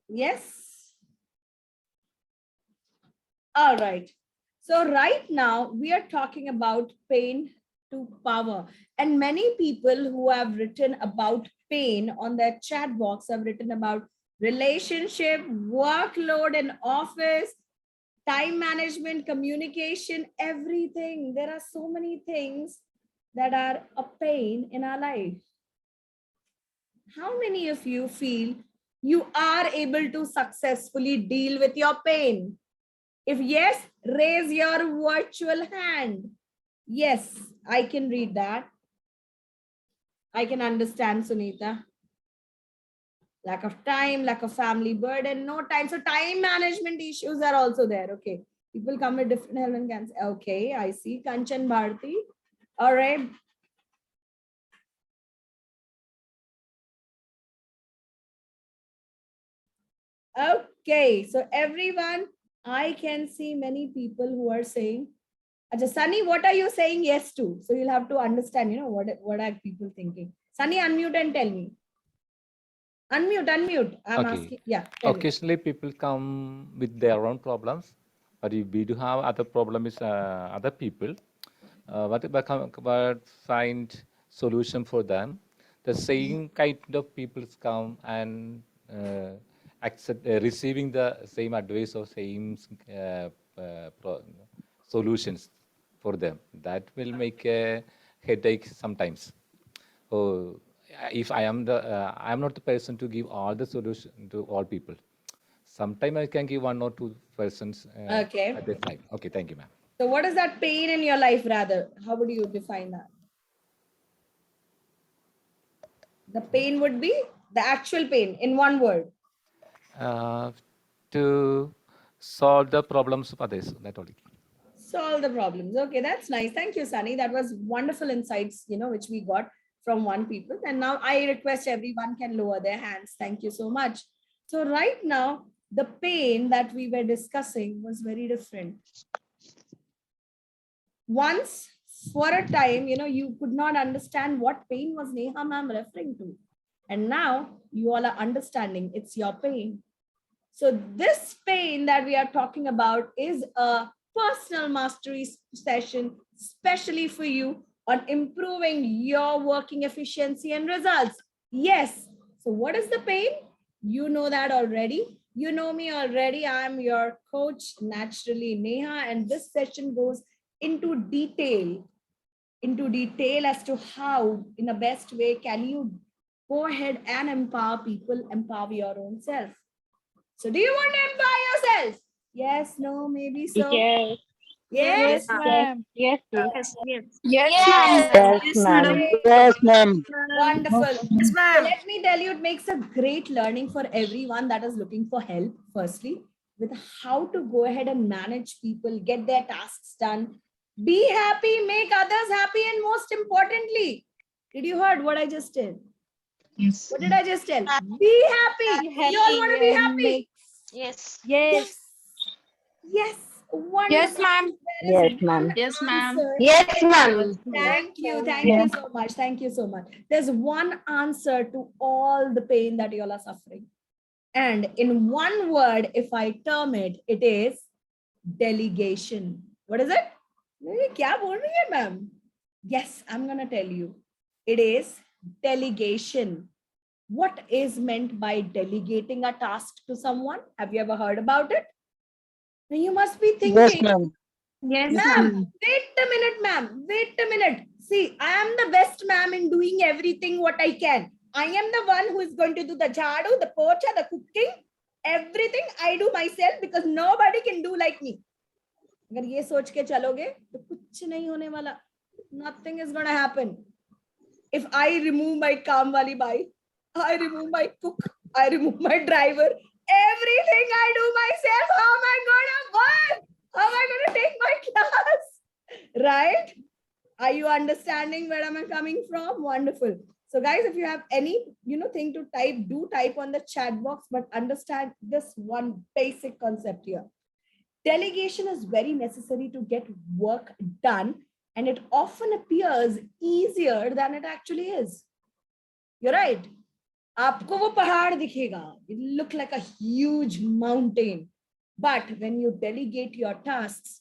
Yes. All right. So right now we are talking about pain to power. And many people who have written about pain on their chat box have written about relationship, workload in office, time management, communication, everything. There are so many things that are a pain in our life. How many of you feel you are able to successfully deal with your pain? If yes, raise your virtual hand. Yes, I can read that. I can understand, Sunita. Lack of time, lack of family burden, no time. So time management issues are also there. Okay. People come with different health and cancer. Okay, I see. Kanchan Bharti. All right. Okay. So everyone, I can see many people who are saying, Acha, Sunny, what are you saying yes to? So you'll have to understand, what are people thinking. Sunny, unmute and tell me. Unmute. I'm Okay. asking. Yeah, tell me. Occasionally, people come with their own problems, but if we do have other problems, other people, but find solution for them. The same kind of people come and accept receiving the same advice or same solutions for them. That will make a headache sometimes. Oh, if I am not the person to give all the solution to all people. Sometimes I can give one or two persons Okay. at a time. Okay, thank you, ma'am. So what is that pain in your life rather? How would you define that? The pain would be the actual pain in one word. Uh, to solve the problems of others. That only. Solve the problems. Okay, that's nice. Thank you, Sunny. That was wonderful insights, which we got from one people. And now I request everyone can lower their hands. Thank you so much. So right now, the pain that we were discussing was very different. Once, for a time, you could not understand what pain was Neha ma'am referring to. And now you all are understanding it's your pain. So this pain that we are talking about is a personal mastery session, especially for you on improving your working efficiency and results. Yes. So what is the pain? You know that already. You know me already. I'm your coach, naturally Neha, and this session goes into detail as to how, in the best way, can you go ahead and empower people, empower your own self. So do you want to empower yourself? Yes, no, maybe so. Yes, Yes. Yes, yes, ma'am. yes, yes. Yes, Yes. ma'am. Yes, Yes, madam. madam. Great. Yes, ma'am. Wonderful. Yes, So ma'am. let me tell you, it makes a great learning for everyone that is looking for help, firstly, with how to go ahead and manage people, get their tasks done, be happy, make others happy, and most importantly, did you heard what I just did? Yes. What did I just tell? Be happy. Be You all happy want to be and happy? make. Yes. Yes. Yes. Yes. Yes, Wonderful. ma'am. There is Yes, one ma'am. Yes, ma'am. answer. Yes, ma'am. Yes, Thank you. ma'am. Thank Yes. you so much. Thank you so much. There's one answer to all the pain that you all are suffering. And in one word, if I term it, it is delegation. What is it? ये क्या बोल रही है, ma'am? Yes, I'm going to tell you. It is delegation. What is meant by delegating a task to someone? Have you ever heard about it? Now you must be Yes, thinking, ma'am. Yes, ma'am, ma'am. wait a minute, ma'am. Wait a minute. See, I am the best ma'am in doing everything what I can. I am the one who is going to do the jhadu, the pocha, the cooking. Everything I do myself because nobody can do like me. अगर ये सोच के चलोगे तो कुछ नहीं होने वाला. Nothing is going to happen. If I remove my काम वाली by, I remove my cook, I remove my driver, everything I do myself, how am I going to work? How am I going to take my class? Right? Are you understanding where am I coming from? Wonderful. So guys, if you have any, thing to type, do type on the chat box, but understand this one basic concept here. Delegation is very necessary to get work done, and it often appears easier than it actually is. You're right. आपको वो पहाड़ दिखेगा, it look like a huge mountain, but when you delegate your tasks,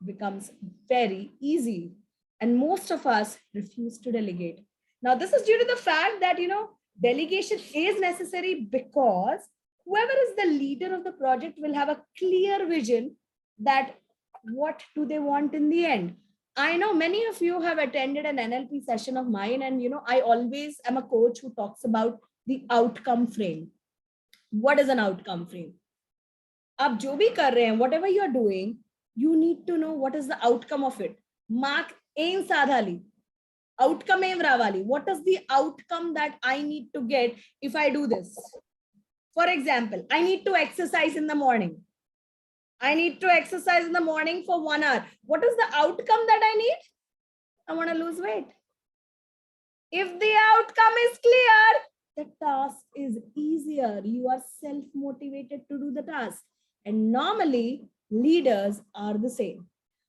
becomes very easy, and most of us refuse to delegate. Now this is due to the fact that delegation is necessary, because whoever is the leader of the project will have a clear vision that what do they want in the end. I know many of you have attended an NLP session of mine, and I always am a coach who talks about the outcome frame. What is an outcome frame? आप जो भी कर रहे हैं, whatever you are doing, you need to know what is the outcome of it. Mark aim sadhali, outcome aim ravali. What is the outcome that I need to get if I do this? For example, I need to exercise in the morning. I need to exercise in the morning for 1 hour. What is the outcome that I need? I want to lose weight. If the outcome is clear, the task is easier. You are self-motivated to do the task. And normally, leaders are the same.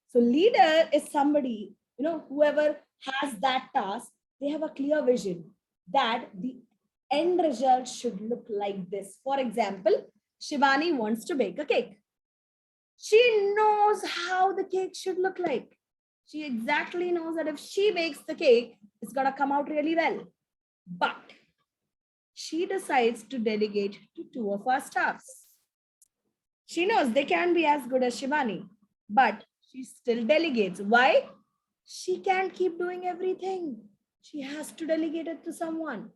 So leader is somebody, whoever has that task, they have a clear vision that the end result should look like this. For example, Shivani wants to bake a cake. She knows how the cake should look like. She exactly knows that if she bakes the cake, it's going to come out really well. But she decides to delegate to 2 of our staffs. She knows they can be as good as Shivani, but she still delegates. Why? She can't keep doing everything. She has to delegate it to someone.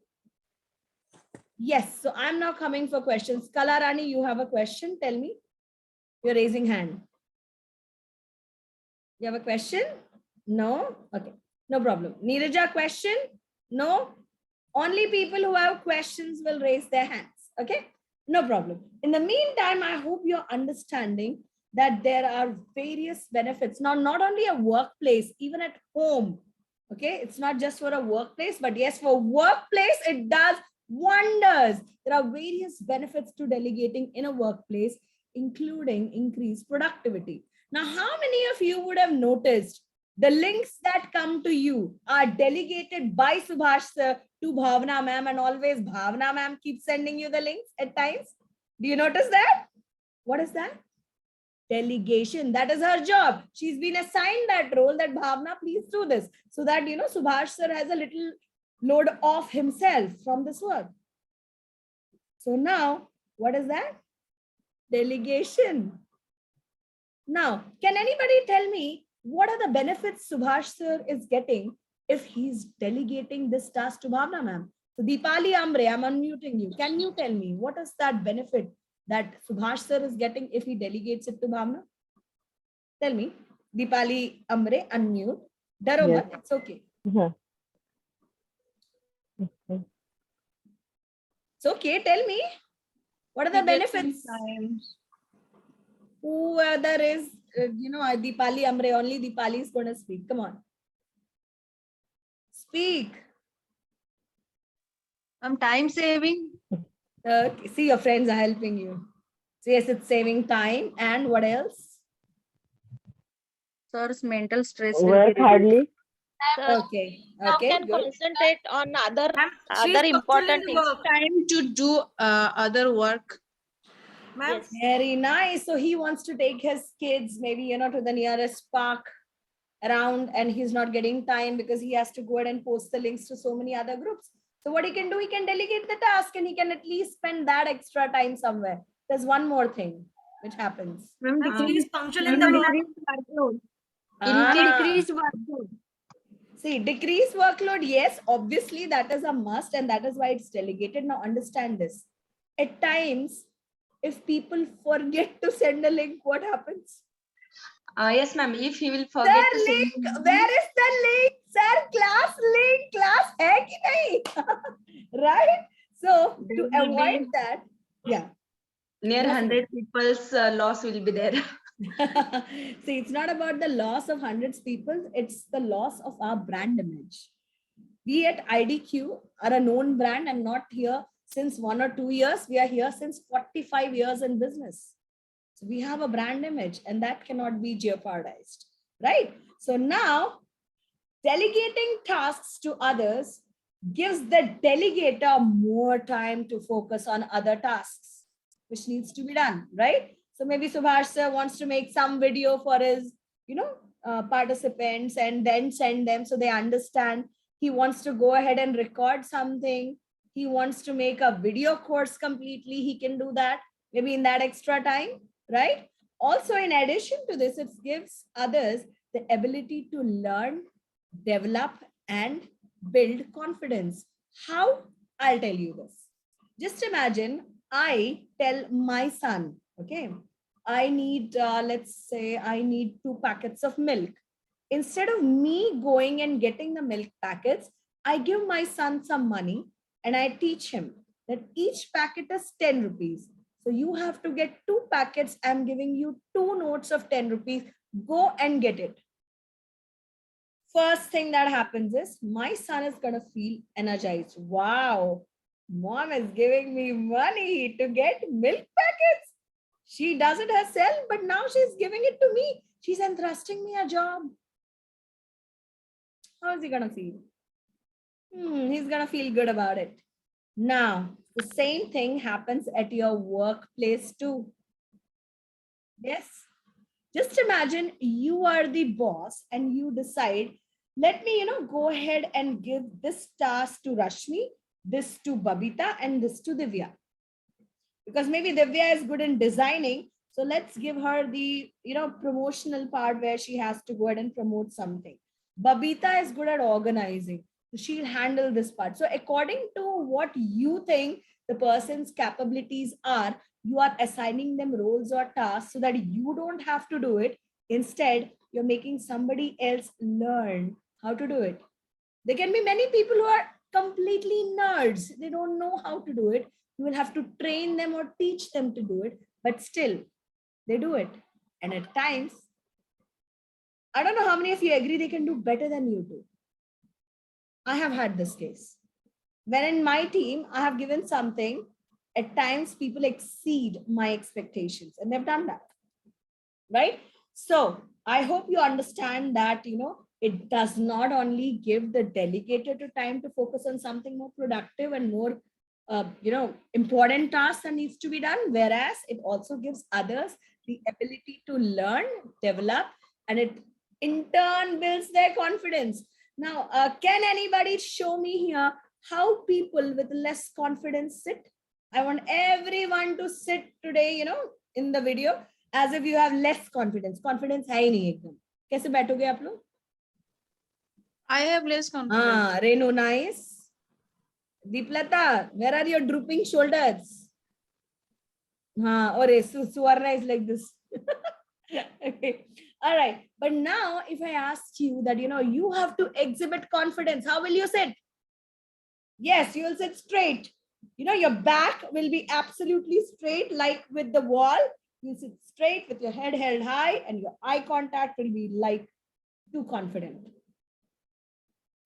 Yes, so I'm now coming for questions. Kala Rani, you have a question? Tell me. You're raising hand. You have a question? No? Okay, no problem. Neeraja, question? No? Only people who have questions will raise their hands. Okay, no problem. In the meantime, I hope you're understanding that there are various benefits. Now, not only a workplace, even at home. Okay, it's not just for a workplace, but yes, for workplace, it does wonders. There are various benefits to delegating in a workplace, including increased productivity. Now, how many of you would have noticed the links that come to you are delegated by Subhash sir to Bhavna ma'am, and always Bhavna ma'am keeps sending you the links at times? Do you notice that? What is that? Delegation. That is her job. She's been assigned that role, that Bhavna, please do this, so that Subhash sir has a little load off himself from this work. So now, what is that? Delegation. Now, can anybody tell me what are the benefits Subhash sir is getting if he's delegating this task to Bhavna ma'am? So Deepali Ambre, I'm unmuting you. Can you tell me what is that benefit that Subhash sir is getting if he delegates it to Bhavna? Tell me. Deepali Ambre, unmute. Daro Yes. mat, it's okay. It's okay. Tell me. What are the benefits? Whoever is, Deepali Amre, only Deepali is going to speak. Come on. Speak. Time saving. See, your friends are helping you. So yes, it's saving time. And what else? Sir's mental stress will Work be reduced. hardly. Okay. Now Okay, can good. concentrate on other She's important things. time to do other work. Ma'am, Yes. Very nice. So he wants to take his kids maybe, to the nearest park around, and he's not getting time because he has to go ahead and post the links to so many other groups. So what he can do, he can delegate the task and he can at least spend that extra time somewhere. There's one more thing which happens. she is punctual in the work. Increased workload. See, decrease workload, yes, obviously that is a must, and that is why it's delegated. Now understand this. At times, if people forget to send a link, what happens? Yes, ma'am. If he will Sir, forget to link, send where is the link? Sir, class link, class hai ki nahi? Right? So to There will avoid be- that, yeah. near Yes, 100 people's loss will be there. See, it's not about the loss of hundreds of people, it's the loss of our brand image. We at IDQ are a known brand. I'm not here since 1 or 2 years. We are here since 45 years in business. So we have a brand image, and that cannot be jeopardized, right? So now, delegating tasks to others gives the delegator more time to focus on other tasks, which needs to be done, right? So maybe Subhash sir wants to make some video for his, participants and then send them so they understand. He wants to go ahead and record something. He wants to make a video course completely. He can do that maybe in that extra time, right? Also, in addition to this, it gives others the ability to learn, develop, and build confidence. How? I'll tell you this. Just imagine I tell my son, okay, I need, let's say, I need 2 packets of milk. Instead of me going and getting the milk packets, I give my son some money and I teach him that each packet is 10 rupees. So you have to get 2 packets. I'm giving you 2 notes of 10 rupees. Go and get it. First thing that happens is my son is going to feel energized. Wow, mom is giving me money to get milk packets. She does it herself, but now she's giving it to me. She's entrusting me a job. How is he going to feel? He's going to feel good about it. Now, the same thing happens at your workplace too. Yes. Just imagine you are the boss and you decide, let me, go ahead and give this task to Rashmi, this to Babita, and this to Divya. Because maybe Divya is good in designing. So let's give her the, promotional part where she has to go ahead and promote something. Babita is good at organizing. She'll handle this part. So according to what you think the person's capabilities are, you are assigning them roles or tasks so that you don't have to do it. Instead, you're making somebody else learn how to do it. There can be many people who are completely nerds. They don't know how to do it. You will have to train them or teach them to do it, but still they do it. And at times, I don't know how many of you agree they can do better than you do. I have had this case. When in my team, I have given something, at times people exceed my expectations and they've done that, right? So I hope you understand that, it does not only give the delegator to time to focus on something more productive and more, important tasks that needs to be done, whereas it also gives others the ability to learn, develop, and it in turn builds their confidence. Now, can anybody show me here how people with less confidence sit? I want everyone to sit today, in the video as if you have less confidence. Confidence hai nahi ekdam. Kaise baithoge aap log? I have less confidence. Renu, nice. Deeplata, where are your drooping shoulders? Suvarna is like this. Okay. All right. But now if I asked you that, you have to exhibit confidence, how will you sit? Yes, you will sit straight. Your back will be absolutely straight, like with the wall. You sit straight with your head held high and your eye contact will be like too confident.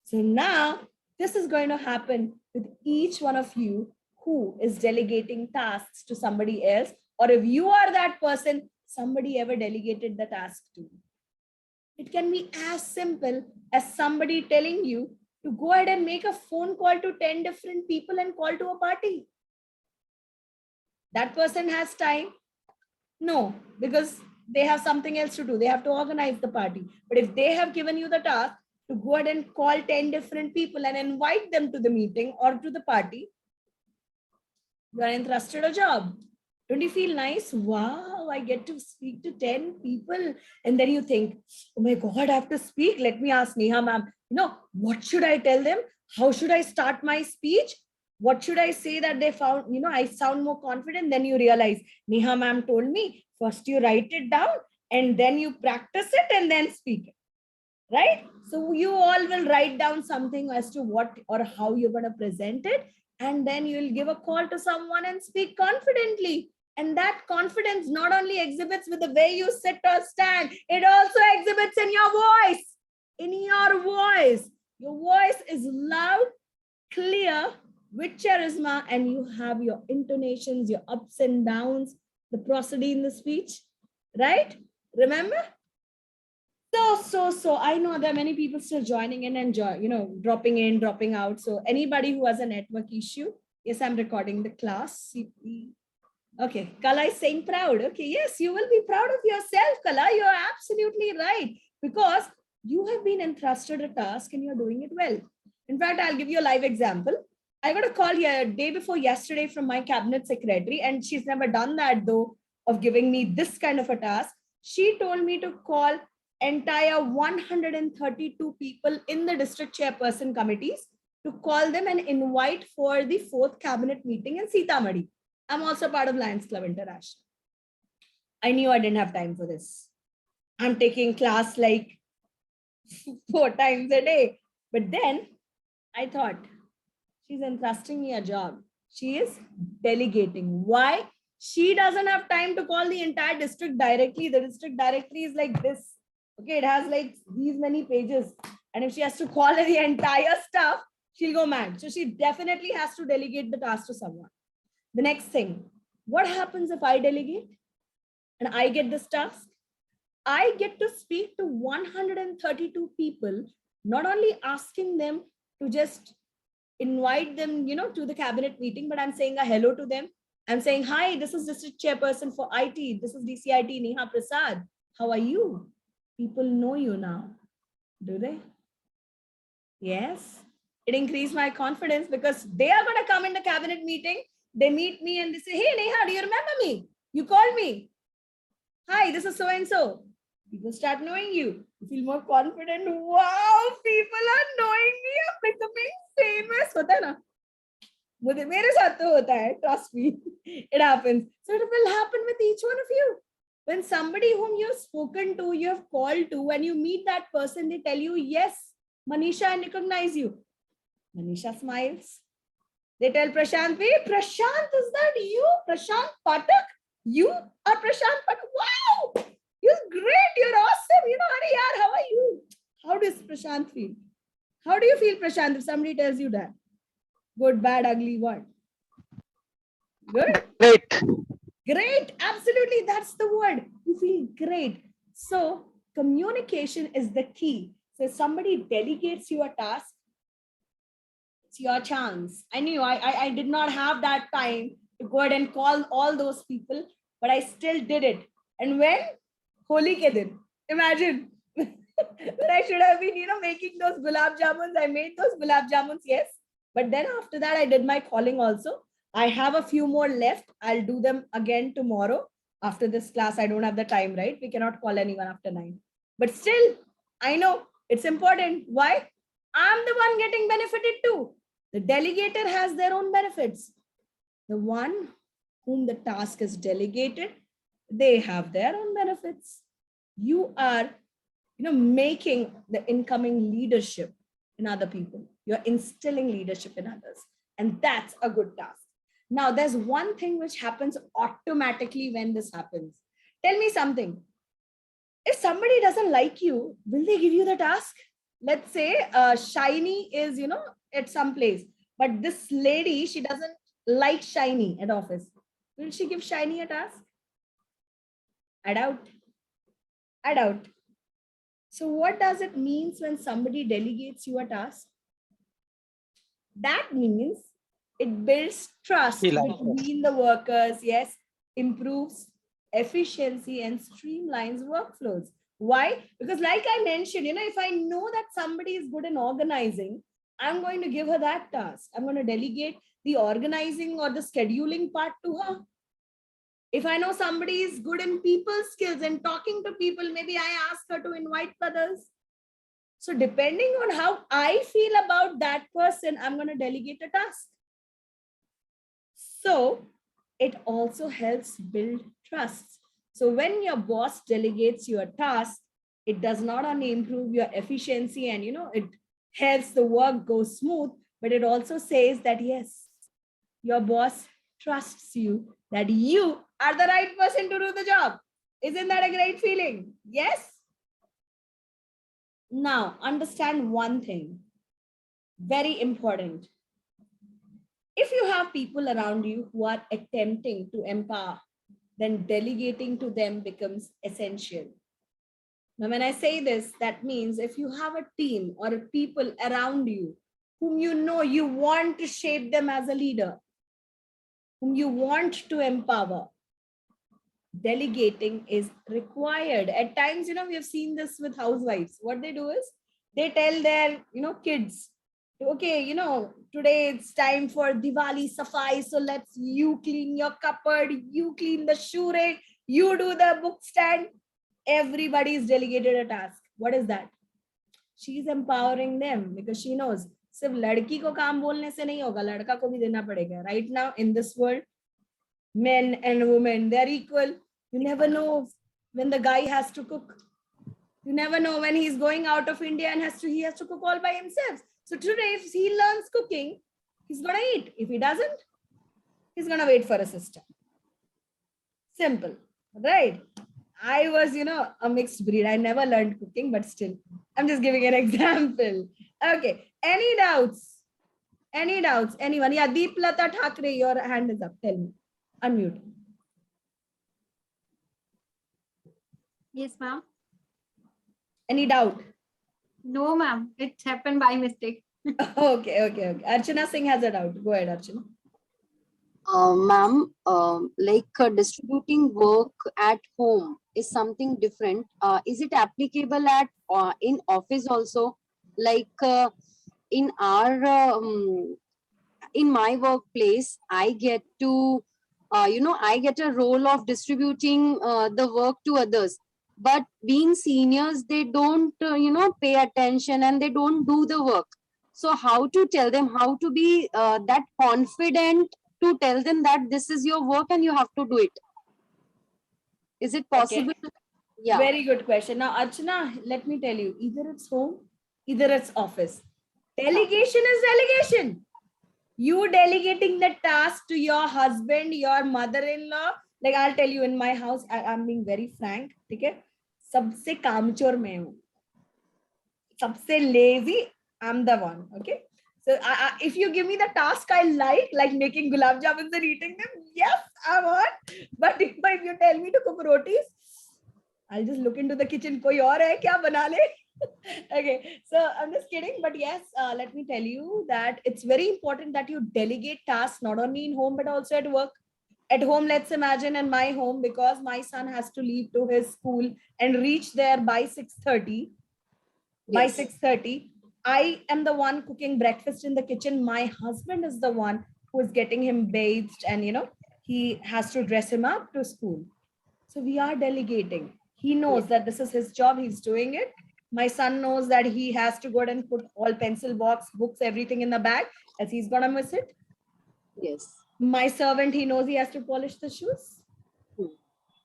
So now this is going to happen with each one of you who is delegating tasks to somebody else, or if you are that person somebody ever delegated the task to. It can be as simple as somebody telling you to go ahead and make a phone call to 10 different people and call to a party. That person has time? No, because they have something else to do. They have to organize the party. But if they have given you the task to go ahead and call 10 different people and invite them to the meeting or to the party, you are entrusted a job. Don't you feel nice? Wow, I get to speak to 10 people. And then you think, oh my God, I have to speak. Let me ask Neha ma'am, what should I tell them? How should I start my speech? What should I say that they found, I sound more confident? Then you realize, Neha ma'am told me, first you write it down and then you practice it and then speak it. Right? So you all will write down something as to what or how you're going to present it. And then you'll give a call to someone and speak confidently. And that confidence not only exhibits with the way you sit or stand, it also exhibits in your voice. In your voice. Your voice is loud, clear, with charisma, and you have your intonations, your ups and downs, the prosody in the speech. Right? Remember? So I know there are many people still joining in and dropping in, dropping out. So anybody who has a network issue, yes, I'm recording the class. Okay, Kala is saying proud. Okay, yes, you will be proud of yourself, Kala. You're absolutely right, because you have been entrusted a task and you're doing it well. In fact, I'll give you a live example. I got a call here day before yesterday from my cabinet secretary, and she's never done that though, of giving me this kind of a task. She told me to call entire 132 people in the district chairperson committees, to call them and invite for the 4th cabinet meeting in Sitamarhi. I'm also part of Lions Club International. I knew I didn't have time for this. I'm taking class like 4 times a day. But then I thought, she's entrusting me a job. She is delegating. Why? She doesn't have time to call the entire district directly. The district directory is like this. Okay, it has like these many pages. And if she has to call the entire stuff, she'll go mad. So she definitely has to delegate the task to someone. The next thing, what happens if I delegate and I get this task? I get to speak to 132 people, not only asking them to just invite them, to the cabinet meeting, but I'm saying a hello to them. I'm saying, hi, this is district chairperson for IT. This is DCIT Neha Prasad. How are you? People know you now. Do they? Yes. It increased my confidence, because they are going to come in the cabinet meeting. They meet me and they say, hey, Neha, do you remember me? You called me. Hi, this is so-and-so. People start knowing you. You feel more confident. Wow, people are knowing me. I'm becoming famous. होता है ना? मेरे साथ तो होता है. Trust me. It happens. So it will happen with each one of you. When somebody whom you've spoken to, you have called to, and you meet that person, they tell you, yes, Manisha, I recognize you. Manisha smiles. They tell Prashant, hey, Prashant, is that you? Prashant Patak? You are Prashant Patak? Wow! You're great. You're awesome. Yaar, how are you? How does Prashant feel? How do you feel, Prashant, if somebody tells you that? Good, bad, ugly, what? Good? Great. Great. Absolutely. That's the word. You feel great. So communication is the key. So if somebody delegates you a task, it's your chance. I knew I did not have that time to go ahead and call all those people, but I still did it. And when? Holi ke din. Imagine. When I should have been, making those gulab jamuns. I made those gulab jamuns, yes. But then after that, I did my calling also. I have a few more left. I'll do them again tomorrow. After this class, I don't have the time, right? We cannot call anyone after 9. But still, I know it's important. Why? I'm the one getting benefited too. The delegator has their own benefits. The one whom the task is delegated, they have their own benefits. You are, making the incoming leadership in other people. You're instilling leadership in others. And that's a good task. Now, there's one thing which happens automatically when this happens. Tell me something. If somebody doesn't like you, will they give you the task? Let's say Shiny is, at some place, but this lady, she doesn't like Shiny at office. Will she give Shiny a task? I doubt. I doubt. So what does it mean when somebody delegates you a task? That means it builds trust between the workers, yes, improves efficiency and streamlines workflows. Why? Because like I mentioned, if I know that somebody is good in organizing, I'm going to give her that task. I'm going to delegate the organizing or the scheduling part to her. If I know somebody is good in people skills and talking to people, maybe I ask her to invite others. So depending on how I feel about that person, I'm going to delegate a task. So it also helps build trust. So when your boss delegates you a task, it does not only improve your efficiency and, it helps the work go smooth, but it also says that, yes, your boss trusts you, that you are the right person to do the job. Isn't that a great feeling? Yes. Now, understand one thing, very important. If you have people around you who are attempting to empower, then delegating to them becomes essential. Now, when I say this, that means if you have a team or a people around you whom you know you want to shape them as a leader, whom you want to empower, delegating is required. At times, we have seen this with housewives. What they do is they tell their, kids, okay, today it's time for Diwali Safai. So you clean your cupboard, you clean the shoe rack, you do the book stand. Everybody is delegated a task. What is that? She's empowering them because she knows सिर्फ लड़की को काम बोलने से नहीं होगा, लड़का को भी देना पड़ेगा. Right now in this world, men and women, they're equal. You never know when the guy has to cook. You never know when he's going out of India and he has to cook all by himself. So today, if he learns cooking, he's gonna eat. If he doesn't, he's gonna wait for a sister. Simple, right? I was, a mixed breed. I never learned cooking, but still, I'm just giving an example. Okay. Any doubts? Any doubts? Anyone? Yeah, Deeplata Thakre, your hand is up. Tell me. Unmute. Yes, ma'am. Any doubt? No, ma'am. It happened by mistake. Okay. Archana Singh has a doubt. Go ahead, Archana. Ma'am, distributing work at home is something different. Is it applicable at in office also? Like in my workplace, I get to, I get a role of distributing the work to others. But being seniors, they don't, pay attention and they don't do the work. So how to tell them, how to be that confident to tell them that this is your work and you have to do it? Is it possible? Okay. Yeah. Very good question. Now, Archana, let me tell you, either it's home, either it's office. Delegation is delegation. You delegating the task to your husband, your mother-in-law. Like I'll tell you, in my house, I'm being very frank. Okay? सबसे कामचोर मैं हूँ. सबसे lazy, I'm the one. Okay? So if you give me the task I like making gulab jamuns and eating them, yes, I'm on. But if you tell me to cook rotis, I'll just look into the kitchen. Koi aur hai kya bana le? Okay, so I'm just kidding. But yes, let me tell you that it's very important that you delegate tasks not only in home but also at work. At home, let's imagine in my home, because my son has to leave to his school and reach there by 6:30. By 6:30, I am the one cooking breakfast in the kitchen. My husband is the one who is getting him bathed and, he has to dress him up to school. So we are delegating. He knows that this is his job. He's doing it. My son knows that he has to go and put all pencil box, books, everything in the bag as he's going to miss it. Yes. My servant, he knows he has to polish the shoes.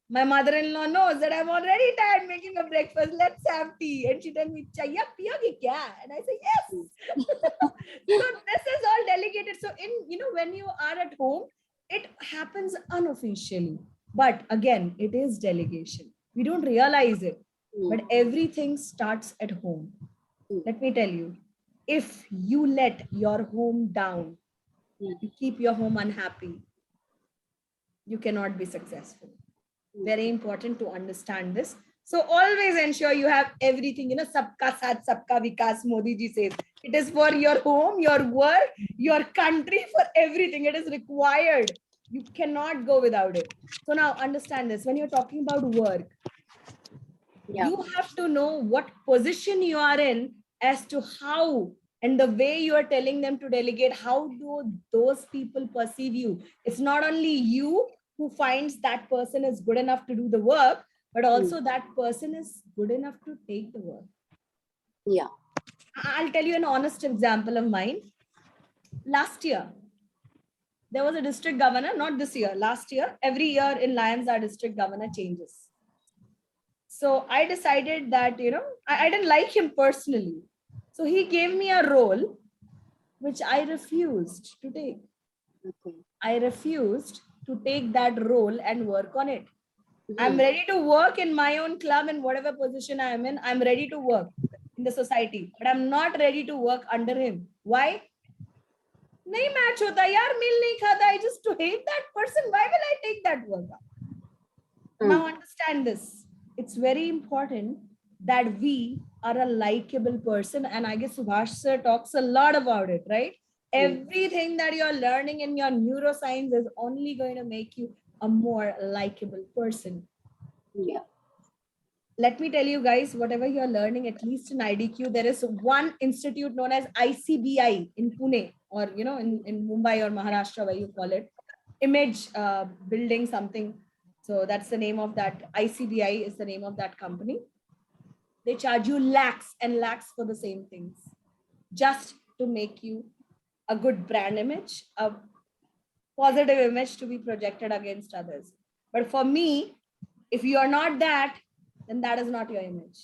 My mother-in-law knows that I'm already tired making a breakfast. Let's have tea. And she tells me, Chaya piyoge kya? And I say, yes. So this is all delegated. So when you are at home, it happens unofficially. But again, it is delegation. We don't realize it. But everything starts at home. Let me tell you, if you let your home down, you keep your home unhappy, you cannot be successful. Very important to understand this. So always ensure you have everything, sabka saath, sabka vikas, Modi ji says. It is for your home, your work, your country, for everything. It is required. You cannot go without it. So now understand this. When you're talking about work, you have to know what position you are in as to how and the way you are telling them to delegate, how do those people perceive you? It's not only you who finds that person is good enough to do the work, but also that person is good enough to take the work. Yeah. I'll tell you an honest example of mine. Last year, there was a district governor, not this year, last year. Every year in Lions, our district governor changes. So I decided that, I didn't like him personally. So he gave me a role, which I refused to take. Okay. I refused to take that role and work on it. I'm ready to work in my own club in whatever position I am in. I'm ready to work in the society, but I'm not ready to work under him. Why? Nahi match hota yaar, meal nahi khata. I just hate that person. Why will I take that work up? Now understand this. It's very important that we are a likable person. And I guess Subhash sir talks a lot about it, right? Everything that you're learning in your neuroscience is only going to make you a more likable person. Yeah. Let me tell you guys, whatever you're learning, at least in IDQ, there is one institute known as ICBI in Pune, or in Mumbai or Maharashtra, where you call it image building something. So that's the name of that. ICBI is the name of that company. They charge you lakhs and lakhs for the same things, just to make you a good brand image, a positive image to be projected against others. But for me, if you are not that, then that is not your image.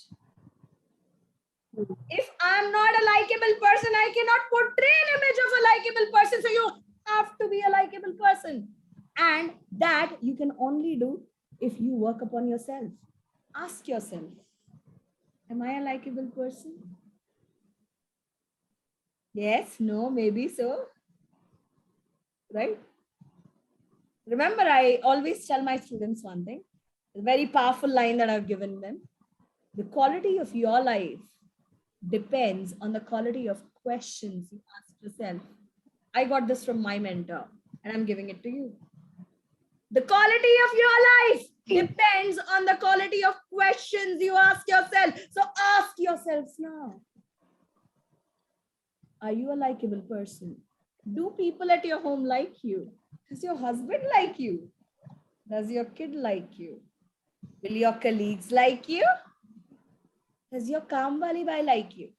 If I'm not a likable person, I cannot portray an image of a likable person. So you have to be a likable person. And that you can only do if you work upon yourself. Ask yourself, am I a likable person? Yes, no, maybe so. Right? Remember, I always tell my students one thing, a very powerful line that I've given them. The quality of your life depends on the quality of questions you ask yourself. I got this from my mentor, and I'm giving it to you. The quality of your life depends on the quality of questions you ask yourself. So ask yourselves now, are you a likable person? Do people at your home like you? Does your husband like you? Does your kid like you? Will your colleagues like you? Does your kaam wali bhai like you?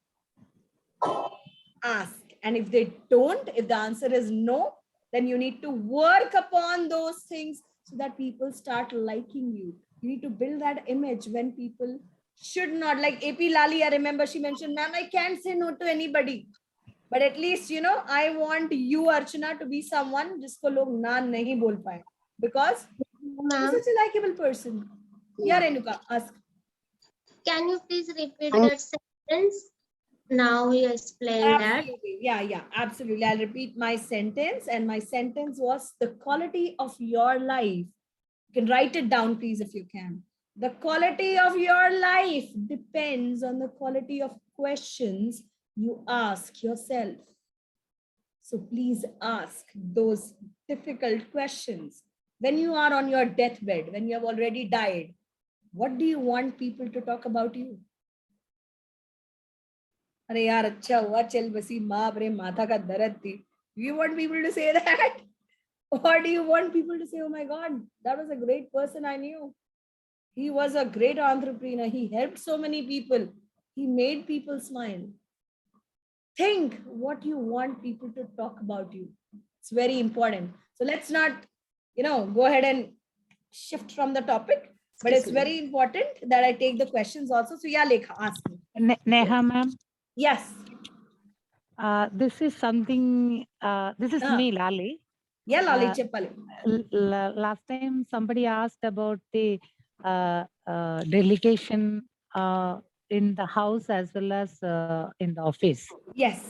Ask. And if they don't, if the answer is no, then you need to work upon those things so that people start liking you. You need to build that image when people should not. Like AP Lali, I remember she mentioned, ma'am, I can't say no to anybody. But at least, I want you, Archana, to be someone jisko log na nahi bol paye. Because you're Ma'am, such a likable person. Yeah, Renuka, ask. can you please repeat that sentence? Now you explain that. Absolutely. Yeah, absolutely. I'll repeat my sentence. And my sentence was, the quality of your life. You can write it down, please, if you can. The quality of your life depends on the quality of questions you ask yourself. So please ask those difficult questions. When you are on your deathbed, when you have already died, what do you want people to talk about you? अरे यार अच्छा हुआ चल बसी माँ अपने माथा का दर्द थी. Do you want people to say that? Or do you want people to say, oh my God, that was a great person I knew. He was a great entrepreneur. He helped so many people. He made people smile. Think what you want people to talk about you. It's very important. So let's not, go ahead and shift from the topic. But it's very important that I take the questions also. So yeah, Lekha, ask me. Neha ma'am, Yes. this is something, this is me, Lali. Yeah, Lali Cheppali. Last time somebody asked about the delegation in the house as well as in the office. Yes.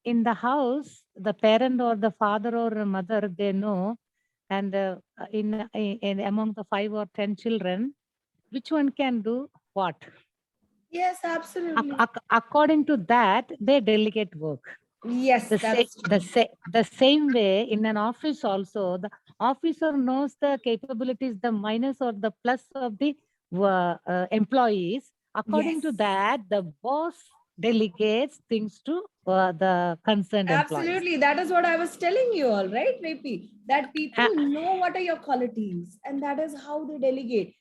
In the house, the parent or the father or mother, they know, and in among the 5 or 10 children, which one can do what? Yes, absolutely. According to that, they delegate work. Yes, the same way in an office also, the officer knows the capabilities, the minus or the plus of the employees. According to that, the boss delegates things to the concerned employees. Absolutely. That is what I was telling you all, right, Repi? That people know what are your qualities and that is how they delegate,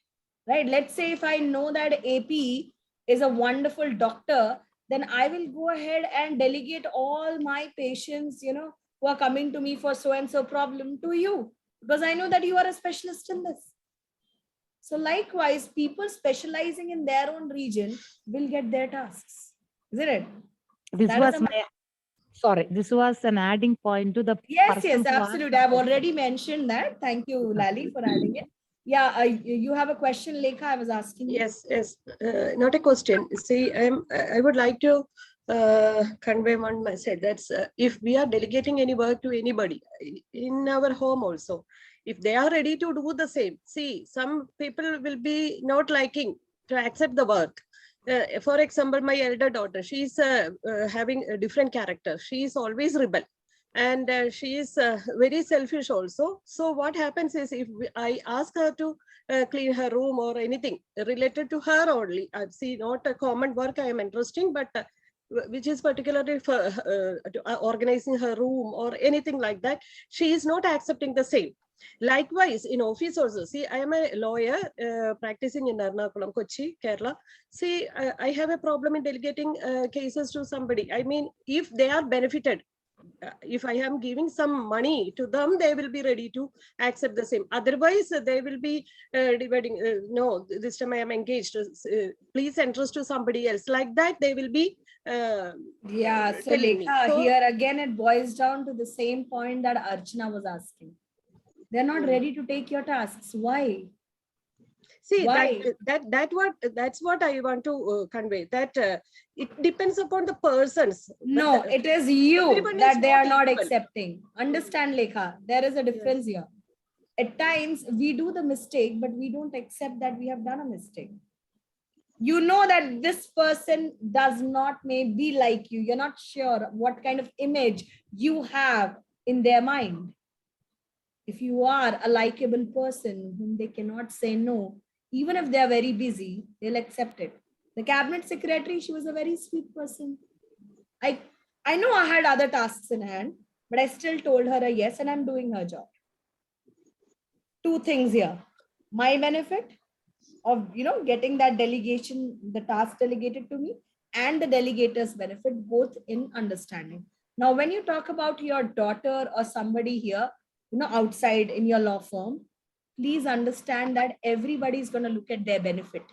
right? Let's say if I know that AP is a wonderful doctor, then I will go ahead and delegate all my patients, who are coming to me for so-and-so problem to you, because I know that you are a specialist in this. So likewise, people specializing in their own region will get their tasks, isn't it? This was an adding point to the. Yes, absolutely. I've already mentioned that. Thank you, Lali, for adding it. Yeah, you have a question, Lekha, I was asking. Yes. Not a question. See, I would like to convey one message. That's if we are delegating any work to anybody in our home also, if they are ready to do the same. See, some people will be not liking to accept the work. for example, my elder daughter, she's having a different character. She is always rebel. And she is very selfish also. So what happens is if I ask her to clean her room or anything related to her only, I see not a common work I am interesting, but which is particularly for organizing her room or anything like that, she is not accepting the same. Likewise, in office also, see, I am a lawyer practicing in Ernakulam, Kochi, Kerala. See, I have a problem in delegating cases to somebody. I mean, if they are benefited, if I am giving some money to them, they will be ready to accept the same. Otherwise, they will be dividing, no, this time I am engaged, please entrust to somebody else. Like that, they will be Yeah, so telling me. Lekha, So- here again, it boils down to the same point that Archana was asking. They're not ready to take your tasks. Why? See, Why? that's what I want to convey, that it depends upon the persons. But No, it is you everyone is that they are not equal. accepting. Understand, Lekha, there is a difference here. At times, we do the mistake, but we don't accept that we have done a mistake. You know that this person does not maybe like you. You're not sure what kind of image you have in their mind. If you are a likable person whom they cannot say no, even if they're very busy, they'll accept it. The cabinet secretary, she was a very sweet person. I know I had other tasks in hand, but I still told her a yes, and I'm doing her job. Two things here: my benefit of getting that delegation, the task delegated to me, and the delegator's benefit, both in understanding. Now, when you talk about your daughter or somebody here, outside in your law firm, please understand that everybody is going to look at their benefit.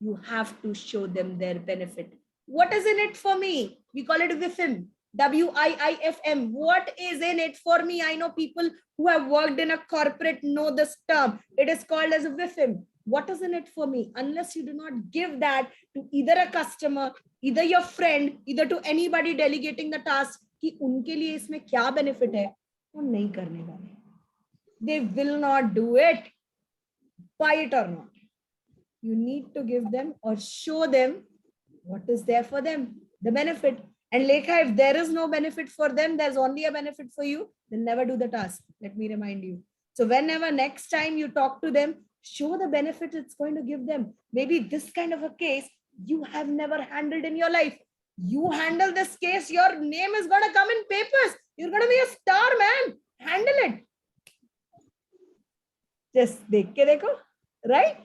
You have to show them their benefit. What is in it for me? We call it WIFM, WIIFM. What is in it for me? I know people who have worked in a corporate know this term. It is called as a WIFM. What is in it for me? Unless you do not give that to either a customer, either your friend, either to anybody delegating the task, कि उनके लिए इसमें क्या benefit है, वो नहीं करने वाले. They will not do it, buy it or not. You need to give them or show them what is there for them, the benefit. And Lekha, if there is no benefit for them, there's only a benefit for you, then never do the task. Let me remind you. So whenever next time you talk to them, show the benefit it's going to give them. Maybe this kind of a case you have never handled in your life. You handle this case, your name is going to come in papers. You're going to be a star, man. Handle it. Just dekh ke dekho, right?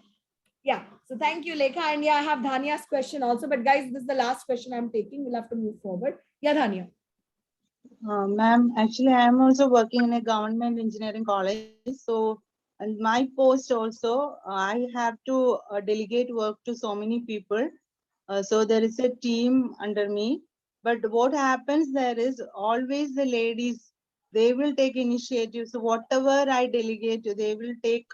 Yeah. So thank you, Lekha. And yeah, I have Dhania's question also. But guys, this is the last question I'm taking. We'll have to move forward. Yeah, Dhania. Ma'am, actually, I am also working in a government engineering college. So, and my post also, I have to delegate work to so many people. So there is a team under me. But what happens there is always the ladies, they will take initiative. So whatever I delegate, they will take,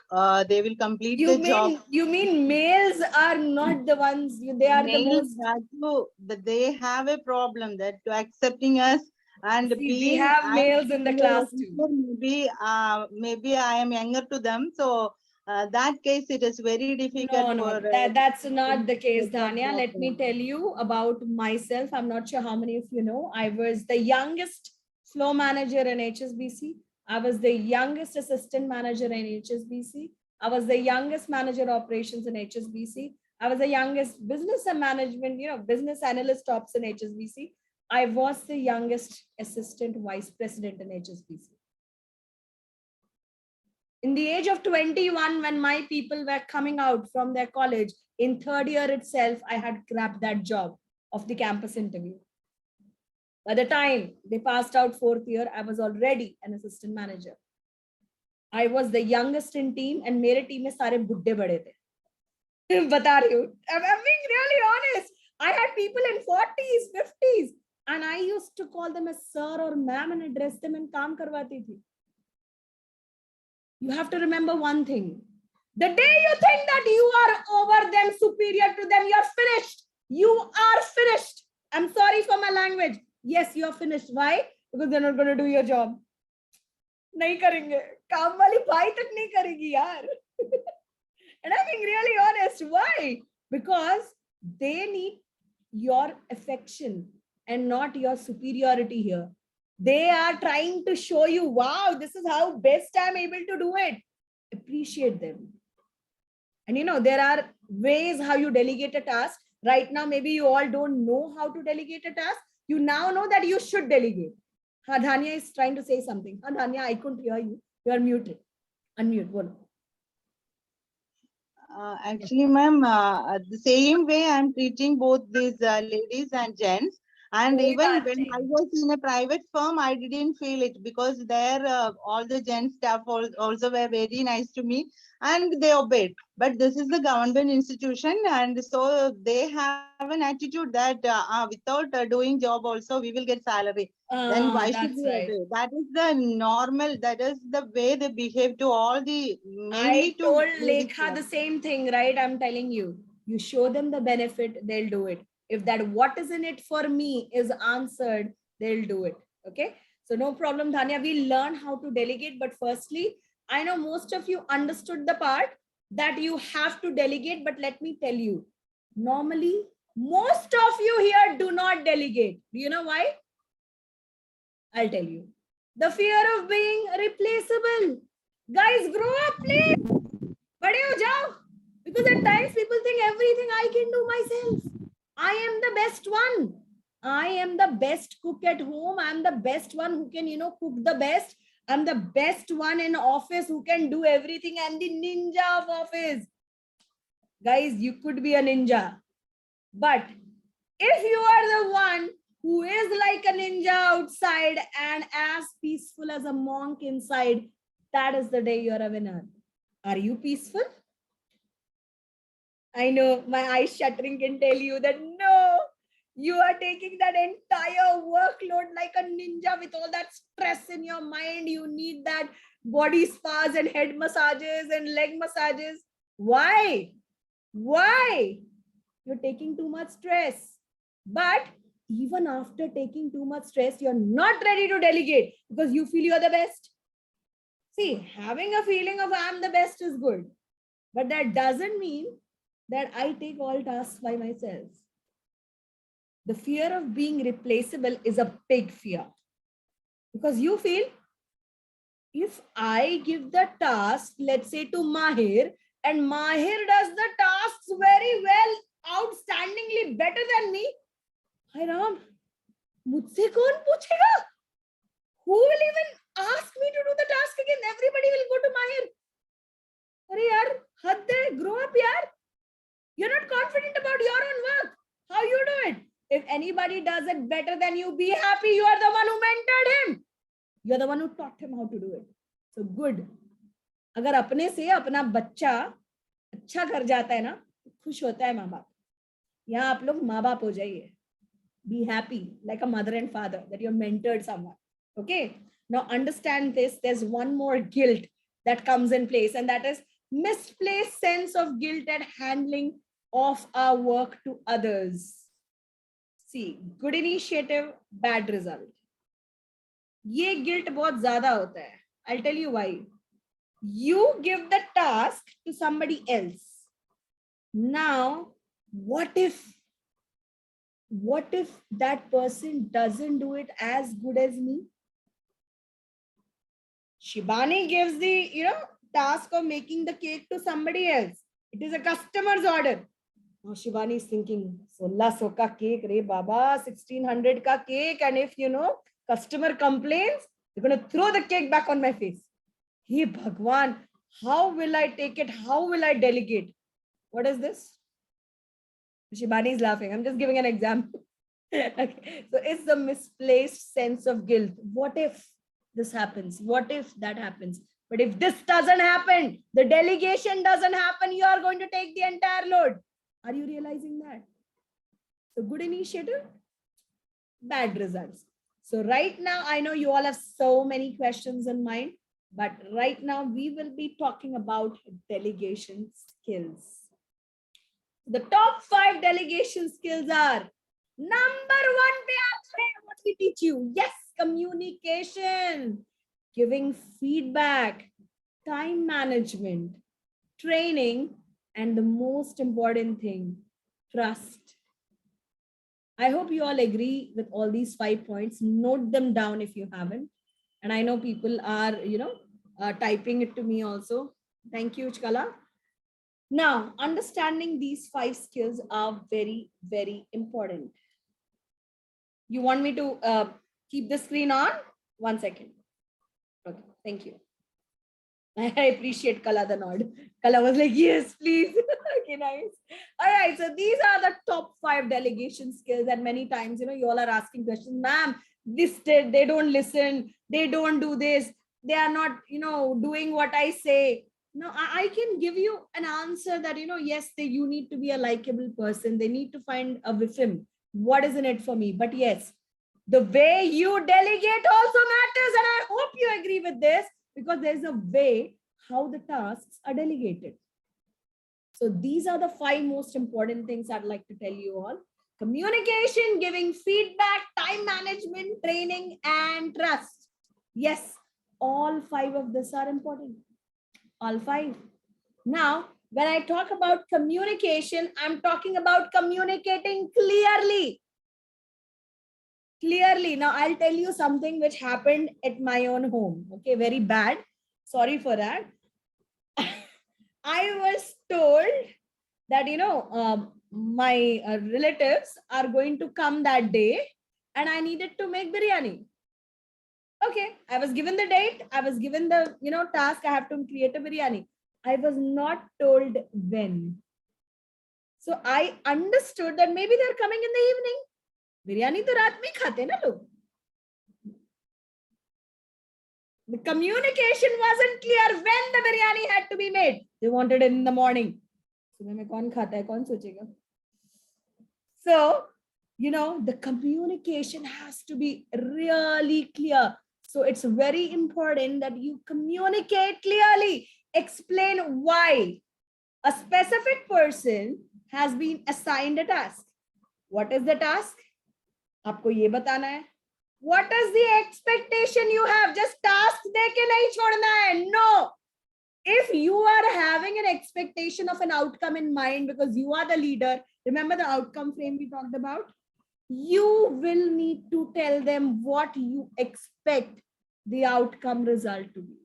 they will complete the job. You mean males are not the ones, they are the most. That they have a problem that to accepting us. And See, we have males in the class too. Maybe I am younger to them. So that case, it is very difficult. No, that's not the case, Dhania. Let me tell you about myself. I'm not sure how many of you know. I was the youngest flow manager in HSBC. I was the youngest assistant manager in HSBC. I was the youngest manager operations in HSBC. I was the youngest business and management, business analyst ops in HSBC. I was the youngest assistant vice president in HSBC. In the age of 21, when my people were coming out from their college, in third year itself, I had grabbed that job of the campus interview. By the time they passed out fourth year, I was already an assistant manager. I was the youngest in team, and मेरे team में सारे बुड्ढे बड़े थे. बता रही हूँ. I'm being really honest. I had people in 40s, 50s, and I used to call them as sir or ma'am and address them and काम करवाती थी. You have to remember one thing. The day you think that you are over them, superior to them, you're finished. You are finished. I'm sorry for my language. Yes, you're finished. Why? Because they're not going to do your job. नहीं करेंगे. काम वाली भाई तक नहीं करेगी यार. And I'm being really honest. Why? Because They need your affection and not your superiority here. They are trying to show you, wow, this is how best I'm able to do it. Appreciate them. And you know, there are ways how you delegate a task. Right now, maybe you all don't know how to delegate a task. You now know that you should delegate. Dhanya is trying to say something. Dhanya, I couldn't hear you. You are muted. Unmute. Bolo. Actually, ma'am, the same way I'm treating both these ladies and gents. And Oh, even when darling. I was in a private firm, I didn't feel it because there all the gent staff also were very nice to me and they obeyed. But this is the government institution, and so they have an attitude that without doing job also we will get salary. Then why should That's we right. obey? That is the normal. That is the way they behave to all the mainly I to told ladies Lekha staff. the same thing, right? I'm telling you, you show them the benefit, they'll do it. If that what is in it for me is answered, they'll do it. Okay. So no problem, Dhanya. We learn how to delegate. But firstly, I know most of you understood the part that you have to delegate. But let me tell you, normally, most of you here do not delegate. Do you know why? I'll tell you. The fear of being replaceable. Guys, grow up, please. Bade ho jao. Because at times people think everything I can do myself. I am the best one. I am the best cook at home. I'm the best one who can, cook the best. I'm the best one in office who can do everything. I'm the ninja of office. Guys, you could be a ninja. But if you are the one who is like a ninja outside and as peaceful as a monk inside, that is the day you're a winner. Are you peaceful? I know my eyes shuttering can tell you that no, you are taking that entire workload like a ninja with all that stress in your mind. You need that body spas and head massages and leg massages. Why? Why? You're taking too much stress. But even after taking too much stress, you're not ready to delegate because you feel you're the best. See, having a feeling of I'm the best is good, but that doesn't mean that I take all tasks by myself. The fear of being replaceable is a big fear because you feel if I give the task, let's say to Mahir, and Mahir does the tasks very well, outstandingly better than me, Hi Ram, mujhse kaun puchega? Who will even ask me to do the task again? Everybody will go to Mahir. Arey yaar, had hai, grow up yaar. You're not confident about your own work. How you do it? If anybody does it better than you, be happy. You are the one who mentored him. You're the one who taught him how to do it. So good. अगर अपने से अपना बच्चा अच्छा कर जाता है ना, खुश होता है माँ बाप. यहाँ आप लोग माँ बाप हो जाइए. Be happy like a mother and father that you have mentored someone. Okay. Now understand this. There's one more guilt that comes in place, and that is misplaced sense of guilt at handling of our work to others. See, good initiative, bad result. ये guilt बहुत ज़्यादा होता है. I'll tell you why. You give the task to somebody else. Now, what if that person doesn't do it as good as me? Shibani gives the, task of making the cake to somebody else. It is a customer's order. Now Shibani is thinking, 1600 ka cake, re baba, 1600 ka cake. And if, customer complains, they're going to throw the cake back on my face. Hey, Bhagwan, how will I take it? How will I delegate? What is this? Shibani is laughing. I'm just giving an example. Okay. So it's the misplaced sense of guilt. What if this happens? What if that happens? But if this doesn't happen, the delegation doesn't happen, you are going to take the entire load. Are you realizing that? So good initiative, bad results. So right now, I know you all have so many questions in mind, but right now we will be talking about delegation skills. The top 5 delegation skills are number 1, what we teach you. Yes, communication, giving feedback, time management, training, and the most important thing, trust. I hope you all agree with all these 5 points. Note them down if you haven't. And I know people are, typing it to me also. Thank you, Chkala. Now, understanding these 5 skills are very, very important. You want me to keep the screen on? 1 second. Okay, thank you. I appreciate Kala the nod. Kala was like, yes, please. Okay, nice. All right, so these are the top 5 delegation skills. And many times, you all are asking questions, ma'am, they don't listen, they don't do this, they are not, doing what I say. No, I can give you an answer that, yes, you need to be a likable person. They need to find a whiffim. What is in it for me? But yes, the way you delegate also matters. And I hope you agree with this, because there's a way how the tasks are delegated. So these are the 5 most important things I'd like to tell you all. Communication, giving feedback, time management, training, and trust. Yes, all 5 of this are important. All 5. Now, when I talk about communication, I'm talking about communicating clearly. Clearly. Now, I'll tell you something which happened at my own home. Okay, very bad. Sorry for that. I was told that, my relatives are going to come that day and I needed to make biryani. Okay, I was given the date. I was given the, task. I have to create a biryani. I was not told when. So I understood that maybe they're coming in the evening. Biryani to raat mein khate na log. The communication wasn't clear when the biryani had to be made. They wanted it in the morning. So, the communication has to be really clear. So it's very important that you communicate clearly. Explain why a specific person has been assigned a task. What is the task? आपको ये बताना है. What is the expectation you have? Just task देके नहीं छोड़ना है. No. If you are having an expectation of an outcome in mind because you are the leader, remember the outcome frame we talked about? You will need to tell them what you expect the outcome result to be.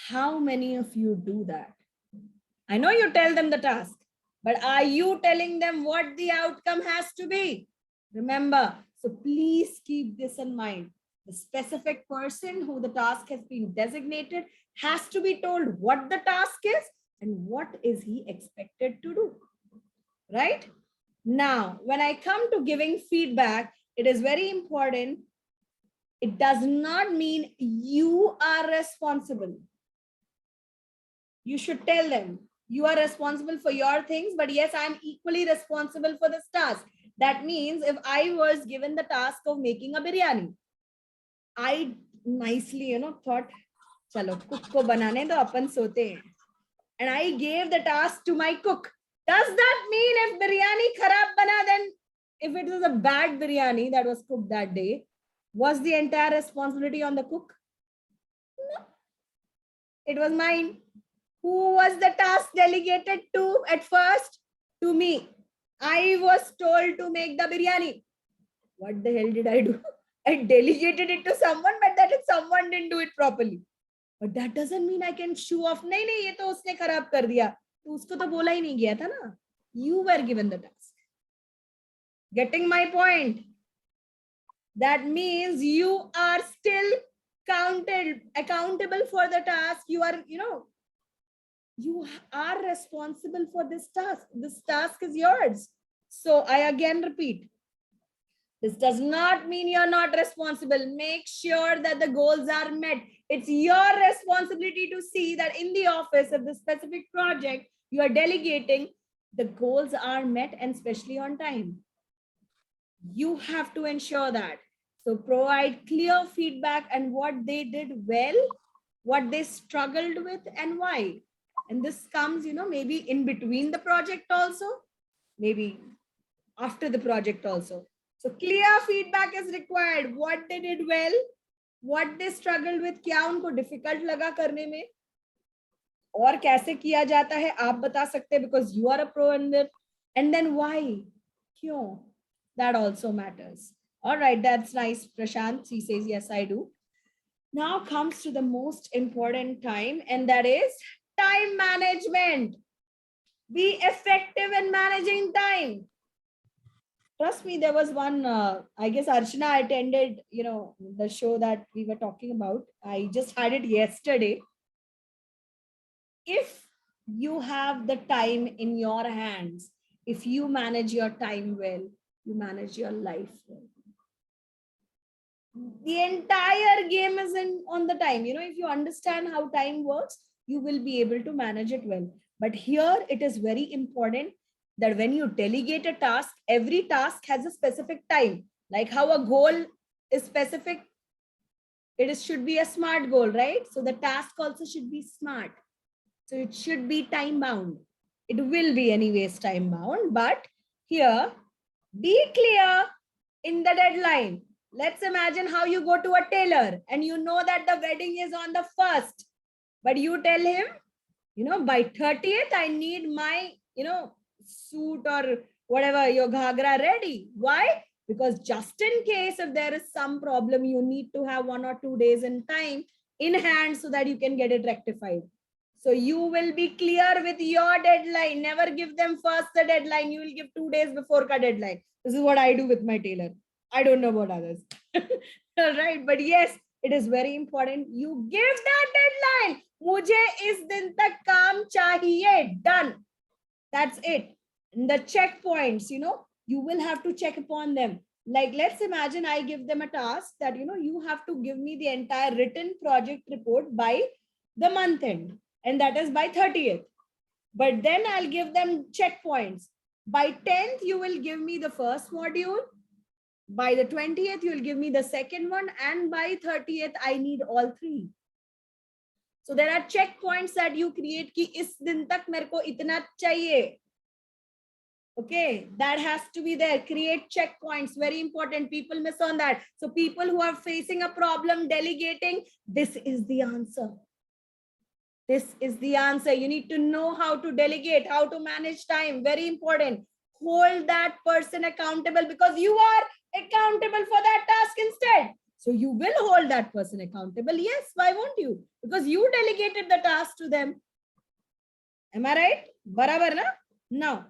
How many of you do that? I know you tell them the task, but are you telling them what the outcome has to be? Remember, so please keep this in mind. The specific person who the task has been designated has to be told what the task is and what is he expected to do, right? Now, when I come to giving feedback, it is very important. It does not mean you are responsible. You should tell them you are responsible for your things, but yes, I'm equally responsible for this task. That means if I was given the task of making a biryani, I nicely, thought, chalo, cook ko banane do apan sote hain. And I gave the task to my cook. Does that mean if biryani kharab bana, then if it was a bad biryani that was cooked that day, was the entire responsibility on the cook? No. It was mine. Who was the task delegated to at first? To me. I was told to make the biryani. What the hell did I do? I delegated it to someone, but that someone didn't do it properly. But that doesn't mean I can show off. नहीं नहीं ये तो उसने खराब कर दिया. तो उसको तो बोला ही नहीं गया था ना. You were given the task. Getting my point? That means you are still accountable for the task. You are, you are responsible for this task. This task is yours. So I again repeat, this does not mean you're not responsible. Make sure that the goals are met. It's your responsibility to see that in the office of the specific project you are delegating, the goals are met and especially on time. You have to ensure that. So provide clear feedback and what they did well, what they struggled with and why. And this comes, maybe in between the project also, maybe after the project also. So clear feedback is required. What they did well, what they struggled with, क्या उनको difficult लगा करने में, और कैसे किया जाता है आप बता सकते हैं because you are a pro in it. And then why? Kyun? That also matters. All right, that's nice, Prashant. He says, yes, I do. Now comes to the most important time, and that is time management. Be effective in managing time. Trust me, there was one, I guess Archana attended, the show that we were talking about. I just had it yesterday. If you have the time in your hands, if you manage your time well, you manage your life well. The entire game is on the time. If you understand how time works, you will be able to manage it well. But here it is very important that when you delegate a task, every task has a specific time. Like how a goal is specific, should be a SMART goal, right? So the task also should be SMART. So it should be time bound. It will be anyways time bound, but here, be clear in the deadline. Let's imagine how you go to a tailor and you know that the wedding is on the 1st, but you tell him, by 30th, I need my, suit or whatever, your ghagra ready. Why? Because just in case if there is some problem, you need to have 1 or 2 days in time in hand so that you can get it rectified. So you will be clear with your deadline. Never give them first the deadline. You will give 2 days before ka deadline. This is what I do with my tailor. I don't know about others. Right? But yes, it is very important. You give that deadline. Mujhe is din tak kaam chahiye. Done. That's it. And the checkpoints, you will have to check upon them. Like, let's imagine I give them a task that, you have to give me the entire written project report by the month end. And that is by 30th. But then I'll give them checkpoints. By 10th, you will give me the first module. By the 20th, you'll give me the second one. And by 30th, I need all 3. So there are checkpoints that you create ki is din tak mere ko itna chahiye. Okay, that has to be there. Create checkpoints. Very important. People miss on that. So people who are facing a problem delegating, this is the answer. This is the answer. You need to know how to delegate, how to manage time. Very important. Hold that person accountable because you are accountable for that task instead. So you will hold that person accountable. Yes, why won't you? Because you delegated the task to them. Am I right? Barabar na? Now,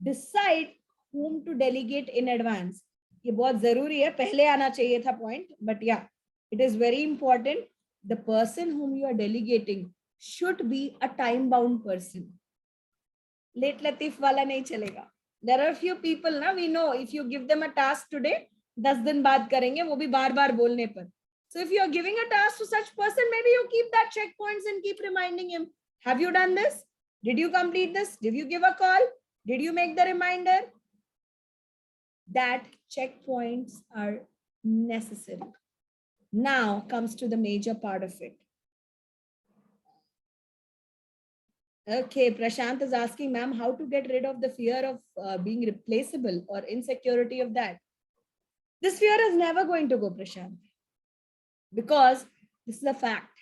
decide whom to delegate in advance. ये बहुत जरूरी है. पहले आना चाहिए था point. But yeah, it is very important. The person whom you are delegating should be a time-bound person. Late Latif wala nahi chalega. There are a few people, na, we know if you give them a task today, 10 दिन बाद करेंगे, वो भी बार-बार बोलने पर. So if you are giving a task to such person, maybe you keep that checkpoints and keep reminding him. Have you done this? Did you complete this? Did you give a call? Did you make the reminder? That checkpoints are necessary. Now comes to the major part of it. Okay, Prashant is asking, ma'am, how to get rid of the fear of being replaceable or insecurity of that. This fear is never going to go, Prashant, because this is a fact.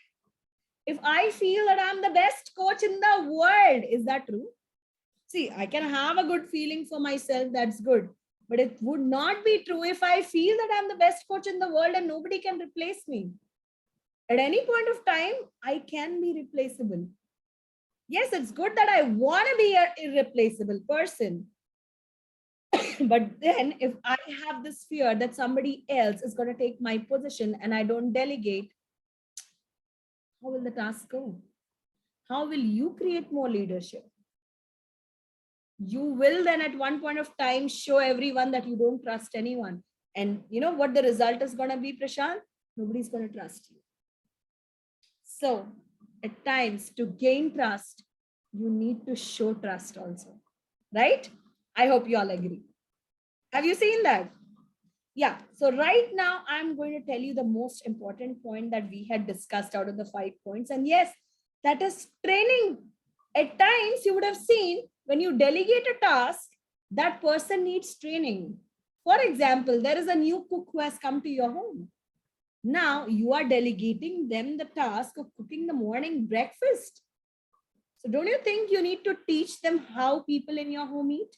If I feel that I'm the best coach in the world, is that true? See, I can have a good feeling for myself, that's good. But it would not be true if I feel that I'm the best coach in the world and nobody can replace me. At any point of time, I can be replaceable. Yes, it's good that I want to be an irreplaceable person. But then if I have this fear that somebody else is going to take my position and I don't delegate, how will the task go? How will you create more leadership? You will then at one point of time show everyone that you don't trust anyone. And you know what the result is going to be, Prashant? Nobody's going to trust you. So at times to gain trust, you need to show trust also, right? I hope you all agree. Have you seen that? Yeah. So right now I'm going to tell you the most important point that we had discussed out of the 5 points. And yes, that is training. At times you would have seen when you delegate a task, that person needs training. For example, there is a new cook who has come to your home. Now you are delegating them the task of cooking the morning breakfast. So don't you think you need to teach them how people in your home eat?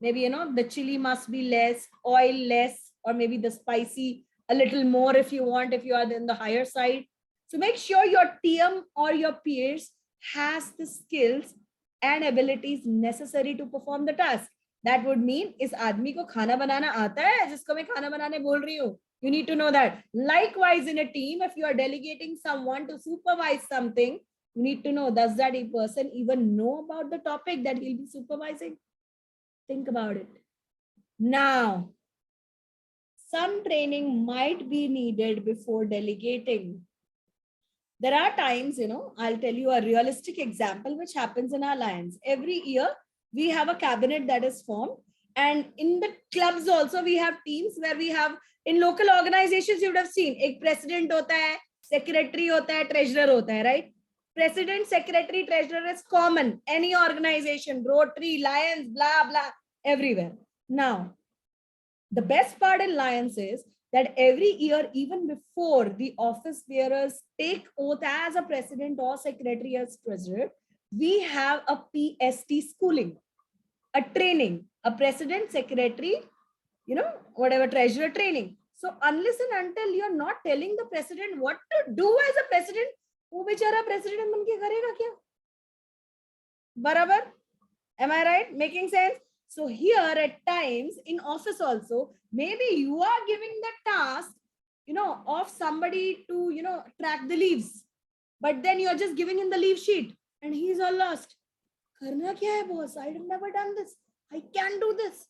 Maybe, the chili must be less, oil less, or maybe the spicy a little more if you want, if you are in the higher side. So make sure your team or your peers has the skills and abilities necessary to perform the task. That would mean इस आदमी को खाना बनाना आता है जिसको मैं खाना बनाने बोल रही हूँ. You need to know that. Likewise, in a team, if you are delegating someone to supervise something, you need to know, does that person even know about the topic that he'll be supervising? Think about it. Now, some training might be needed before delegating. There are times, I'll tell you a realistic example which happens in our Lions. Every year, we have a cabinet that is formed. And in the clubs also, we have teams where we have, in local organizations, you would have seen, a president hota hai, secretary hota hai, treasurer hota hai, right? President, secretary, treasurer is common. Any organization, Rotary, Lions, blah, blah, everywhere. Now, the best part in Lions is that every year, even before the office bearers take oath as a president or secretary as treasurer, we have a PST schooling, a training, a president, secretary, whatever treasurer training. So unless and until you're not telling the president what to do as a president, wo bichara president ban ke karega kya? Barabar? Am I right? Making sense? So here at times in office also, maybe you are giving the task, of somebody to, track the leaves, but then you're just giving him the leave sheet and he's all lost. Karna kya hai, boss? I have never done this. I can't do this.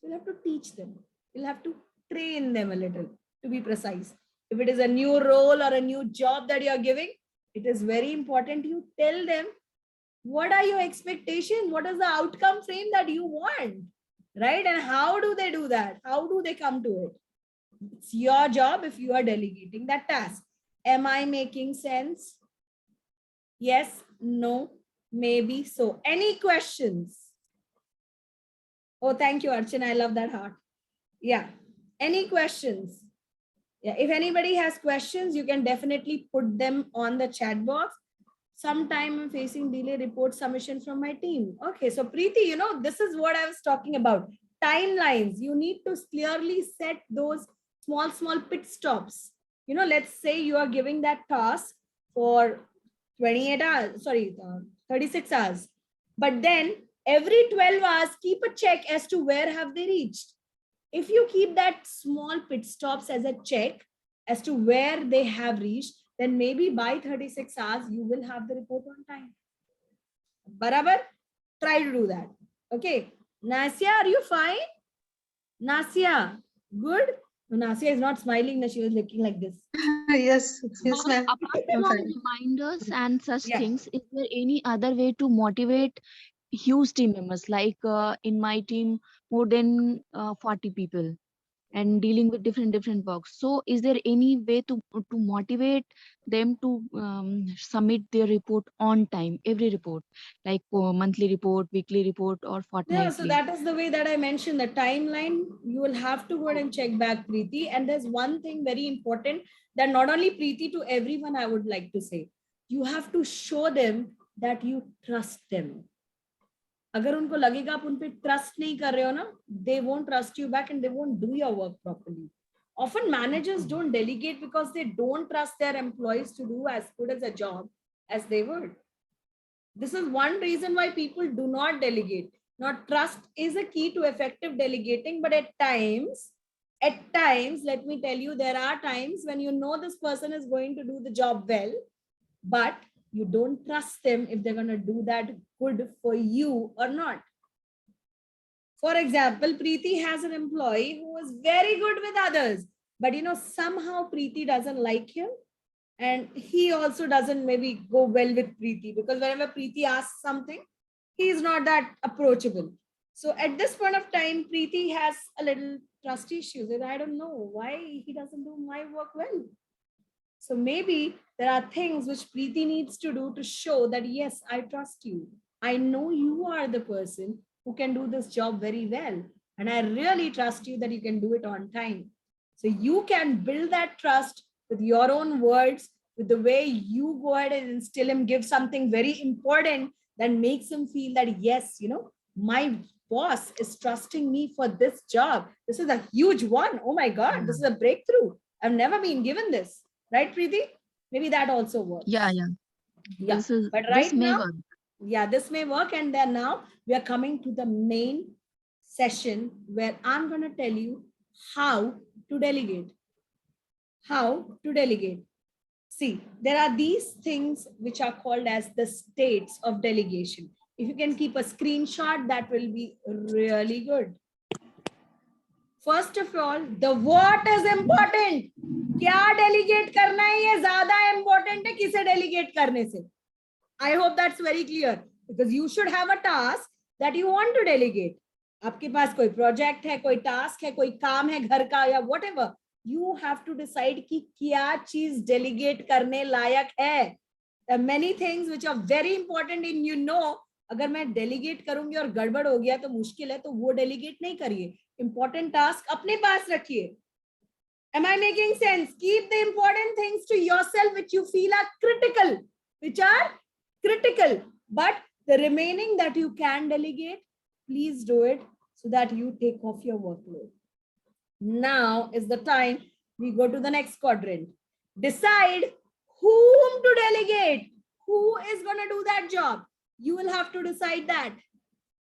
You'll have to teach them. You'll have to train them a little, to be precise. If it is a new role or a new job that you're giving, it is very important you tell them what are your expectations, what is the outcome frame that you want, right? And how do they do that? How do they come to it? It's your job if you are delegating that task. Am I making sense? Yes, no, maybe so. Any questions? Oh, thank you, Archana. I love that heart. Yeah. Any questions? Yeah. If anybody has questions, you can definitely put them on the chat box. Sometime I'm facing delay report submission from my team. Okay. So Preeti, this is what I was talking about. Timelines. You need to clearly set those small pit stops. Let's say you are giving that task for 28 hours, 36 hours. But then every 12 hours, keep a check as to where have they reached. If you keep that small pit stops as a check as to where they have reached, then maybe by 36 hours, you will have the report on time. Barabar? Try to do that. Okay. Nasya, are you fine? Nasya, good? No, Nasya is not smiling. She was looking like this. Yes, ma'am. Apart I'm from fine. reminders and such Yeah. things, is there any other way to motivate huge team members? Like in my team, more than 40 people and dealing with different works. So is there any way to motivate them to submit their report on time, every report, like monthly report, weekly report, or fortnightly? Yeah, so that is the way that I mentioned the timeline. You will have to go ahead and check back, Preeti. And there's one thing very important that not only Preeti, to everyone I would like to say, you have to show them that you trust them. अगर उनको लगेगा आप उन पे trust नहीं कर रहे हो ना, they won't trust you back and they won't do your work properly. Often managers don't delegate because they don't trust their employees to do as good as a job as they would. This is one reason why people do not delegate. Now, trust is a key to effective delegating, but at times, let me tell you, there are times when you know this person is going to do the job well, but you don't trust them if they're going to do that good for you or not. For example, Preeti has an employee who is very good with others, but somehow Preeti doesn't like him. And he also doesn't maybe go well with Preeti because whenever Preeti asks something, he is not that approachable. So at this point of time, Preeti has a little trust issues. And I don't know why he doesn't do my work well. So maybe there are things which Preeti needs to do to show that, yes, I trust you. I know you are the person who can do this job very well. And I really trust you that you can do it on time. So you can build that trust with your own words, with the way you go ahead and instill him, give something very important that makes him feel that, yes, my boss is trusting me for this job. This is a huge one. Oh my God, this is a breakthrough. I've never been given this. Right, Preeti? Maybe that also works. Yeah. Yeah. This is But this right may now, work. yeah, this may work. And then now we are coming to the main session where I'm going to tell you how to delegate. How to delegate. See, there are these things which are called as the states of delegation. If you can keep a screenshot, that will be really good. First of all, the what is important. क्या delegate करना है ये ज़्यादा important है किसे delegate करने से. I hope that's very clear because you should have a task that you want to delegate. आपके पास कोई project है, कोई task है, कोई काम है घर का या whatever. You have to decide कि क्या चीज delegate करने लायक है. There are many things which are very important in अगर मैं delegate करूंगी और गड़बड़ हो गया तो मुश्किल है तो वो delegate नहीं करिए. Important task अपने पास रखिए. Am I making sense? Keep the important things to yourself which you feel are critical, but the remaining that you can delegate, please do it so that you take off your workload. Now is the time we go to the next quadrant. Decide whom to delegate. Who is going to do that job? You will have to decide that.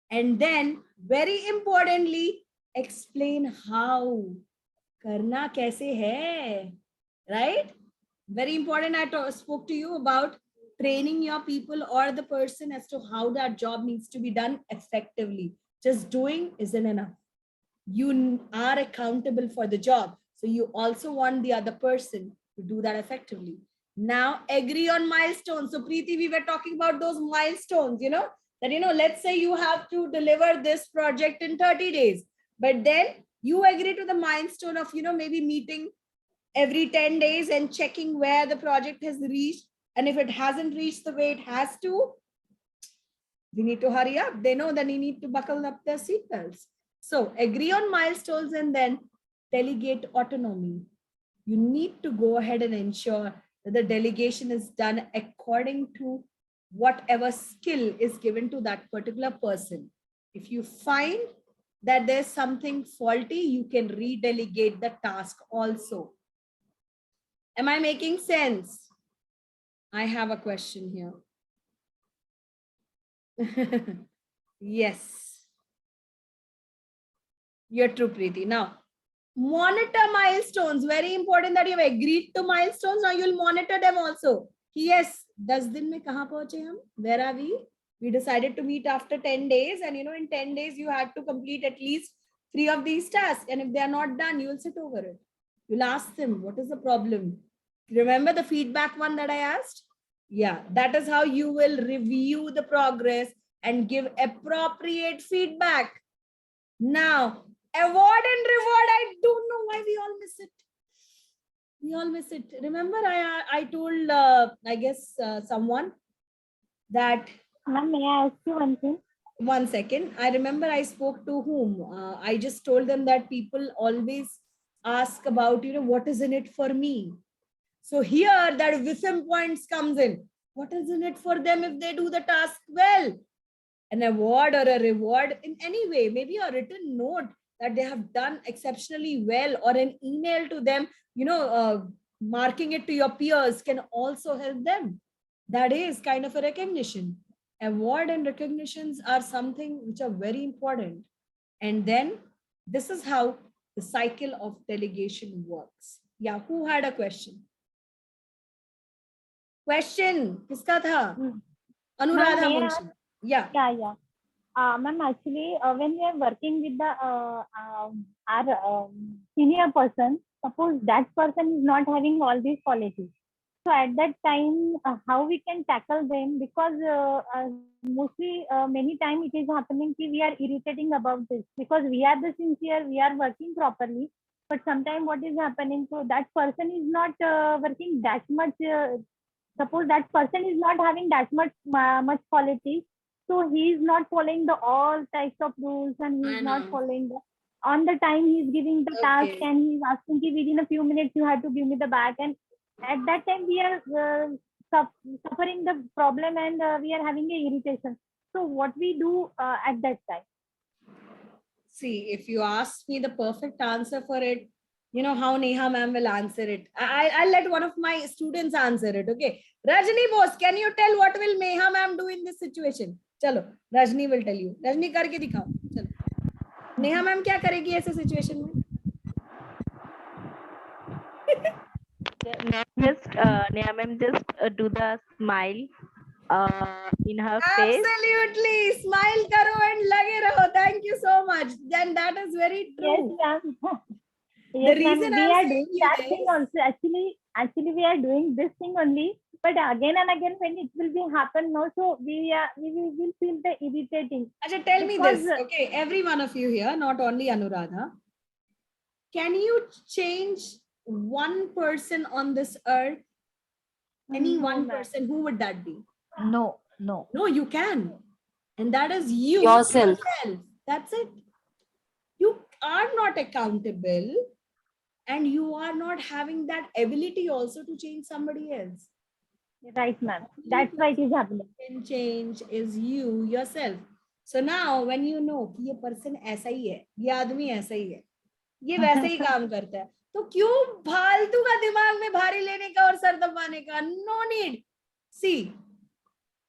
And then very importantly, explain how. Karna kaise hai, right? Very important. I spoke to you about training your people or the person as to how that job needs to be done effectively. Just doing isn't enough. You are accountable for the job. So you also want the other person to do that effectively. Now agree on milestones. So Preeti, we were talking about those milestones, that, let's say you have to deliver this project in 30 days, but then you agree to the milestone of, maybe meeting every 10 days and checking where the project has reached. And if it hasn't reached the way it has to, we need to hurry up. They know that they need to buckle up their seatbelts. So agree on milestones and then delegate autonomy. You need to go ahead and ensure that the delegation is done according to whatever skill is given to that particular person. If you find that there's something faulty, you can redelegate the task also. Am I making sense? I have a question here. Yes. You're true, Preeti. Now, monitor milestones. Very important that you've agreed to milestones. Now you'll monitor them also. Yes, 10 din mein kahan pahuche hum? Where are we? We decided to meet after 10 days. And in 10 days, you had to complete at least 3 of these tasks. And if they are not done, you'll sit over it. You'll ask them, what is the problem? Remember the feedback one that I asked? Yeah, that is how you will review the progress and give appropriate feedback. Now, award and reward, I don't know why we all miss it. We all miss it. Remember, I told, I guess, someone that... Ma'am, may I ask you one thing? 1 second. I remember I spoke to whom. I just told them that people always ask about, what is in it for me? So here that WIFM points comes in. What is in it for them if they do the task well? An award or a reward in any way, maybe a written note that they have done exceptionally well, or an email to them, marking it to your peers can also help them. That is kind of a recognition. Award and recognitions are something which are very important. And then this is how the cycle of delegation works. Yeah, who had a question? Question, kiska tha? Anuradha Munshi. Yeah. Ma'am, actually, when we are working with the our senior person, suppose that person is not having all these qualities. So at that time, how we can tackle them? Because mostly, many times it is happening that we are irritating about this because we are the sincere, we are working properly. But sometimes what is happening? So that person is not working that much. Suppose that person is not having that much quality. So he is not following the all types of rules, and he is not following the on the time he is giving the task, and he is asking within a few minutes you have to give me the back, and at that time we are suffering the problem and we are having a irritation. So what we do at that time? See, if you ask me the perfect answer for it, you know how Neha ma'am will answer it. I'll let one of my students answer it. Okay. Rajni boss, can you tell what will Neha ma'am do in this situation? Chalo, Rajni will tell you. Rajni karke dikhao. Chalo. Neha ma'am kya karegi aise situation mein? Neha ma'am just do the smile in her face. Absolutely. Smile karo and lage raho. Thank you so much. Then that is very true. Yes, ma'am. The Yes, ma'am. reason We I'm are saying doing you that this- thing also. Actually, we are doing this thing only. But again and again, when it will be happen, no, so we will feel the irritating. Acha, tell me Because, this. Okay, every one of you here, not only Anuradha. Can you change one person on this earth? Any No, one ma'am. person, who would that be? No. No, you can. And that is you. Yourself. That's it. You are not accountable and you are not having that ability also to change somebody else. Right, ma'am. That's why it is happening. Can change is you yourself. So now when you know कि ये person ऐसा ही है, ये आदमी ऐसा ही है, ये वैसे ही काम करता है, तो क्यों फालतू का दिमाग में भारी लेने का और सर दबाने का? No need. See,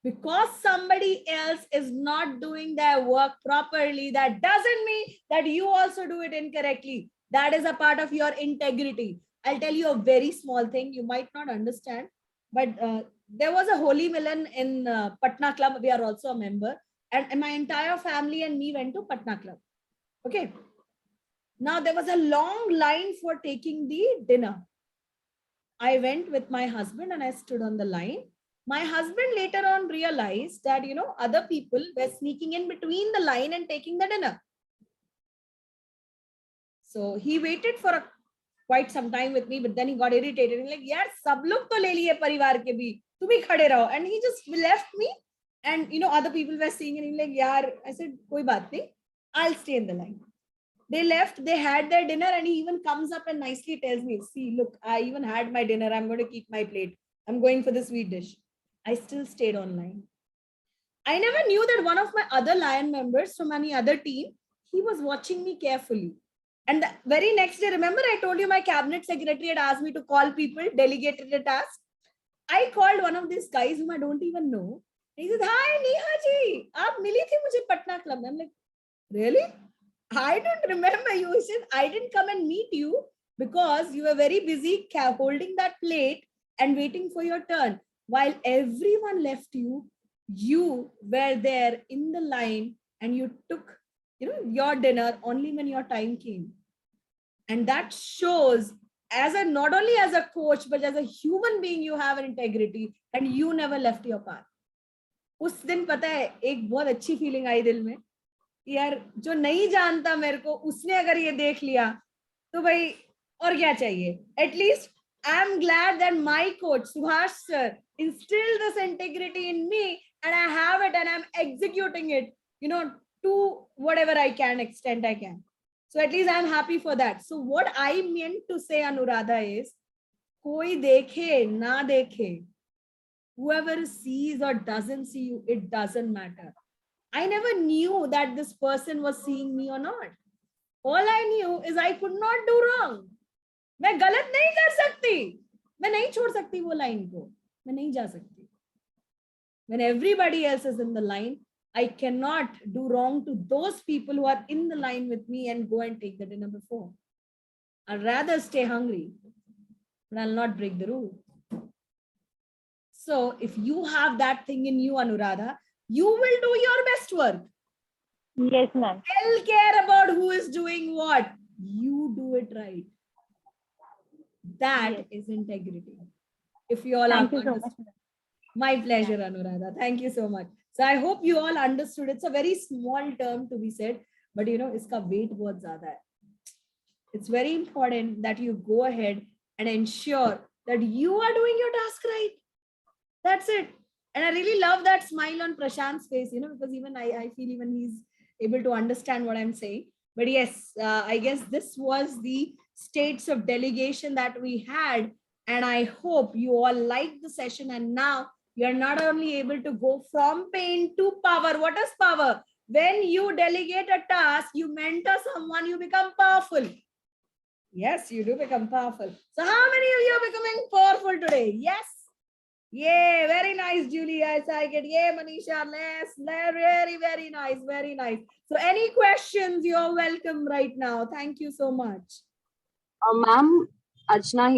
because somebody else is not doing their work properly, that doesn't mean that you also do it incorrectly. That is a part of your integrity. I'll tell you a very small thing. You might not understand, but there was a Holy Milan in Patna Club. We are also a member. And my entire family and me went to Patna Club. Okay. Now there was a long line for taking the dinner. I went with my husband and I stood on the line. My husband later on realized that, you know, other people were sneaking in between the line and taking the dinner. So he waited for quite some time with me, but then he got irritated. He's like, "Yaar, sab log to le liye parivar ke bhi. Tu bhi khade raho." And he just left me. And, you know, other people were seeing and he's like, "Yaar," I said, "Koi baat nahi. I'll stay in the line." They left, they had their dinner, and he even comes up and nicely tells me, "See, look, I even had my dinner. I'm going to keep my plate. I'm going for the sweet dish." I still stayed online. I never knew that one of my other Lion members from any other team, he was watching me carefully. And the very next day, remember I told you my cabinet secretary had asked me to call people, delegated a task. I called one of these guys whom I don't even know. He said, "Hi, Neha ji, aap mili thi mujhe Patna Club." I'm like, "Really? I don't remember you." He said, "I didn't come and meet you because you were very busy holding that plate and waiting for your turn. While everyone left you, you were there in the line and you took, you know, your dinner only when your time came." And that shows, as a not only as a coach but as a human being, you have an integrity and you never left your path. उस दिन पता है एक बहुत अच्छी feeling आई दिल में, यार जो नहीं जानता मेरे को उसने अगर ये देख लिया तो भाई और क्या चाहिए. At least I'm glad that my coach Subhash sir instilled this integrity in me and I have it and I'm executing it, you know, to whatever I can extent I can. So at least I'm happy for that. So what I meant to say, Anuradha, is koi dekhe na dekhe, whoever sees or doesn't see you, it doesn't matter. I never knew that this person was seeing me or not. All I knew is I could not do wrong. मैं गलत नहीं कर सकती, मैं नहीं छोड़ सकती वो लाइन को, मैं नहीं जा सकती. When everybody else is in the line, I cannot do wrong to those people who are in the line with me and go and take the dinner before. I'd rather stay hungry, but I'll not break the rule. So if you have that thing in you, Anuradha, you will do your best work. Yes, ma'am. They'll care about who is doing what. You do it right. That is integrity. If you all Thank are you so much. my pleasure, Anuradha. Thank you so much. So I hope you all understood. It's a very small term to be said, but you know, iska weight bahut zyada hai. It's very important that you go ahead and ensure that you are doing your task right. That's it. And I really love that smile on Prashant's face, you know, because even I feel even he's able to understand what I'm saying. But yes, I guess this was the states of delegation that we had And I hope you all like the session. And now you're not only able to go from pain to power. What is power? When you delegate a task, you mentor someone, you become powerful. Yes, you do become powerful. So how many of you are becoming powerful today? Yes. Yay, very nice, Julie. I like it. Yay, Manisha. Very, very nice. Very nice. So any questions, you're welcome right now. Thank you so much. Ma'am, Archana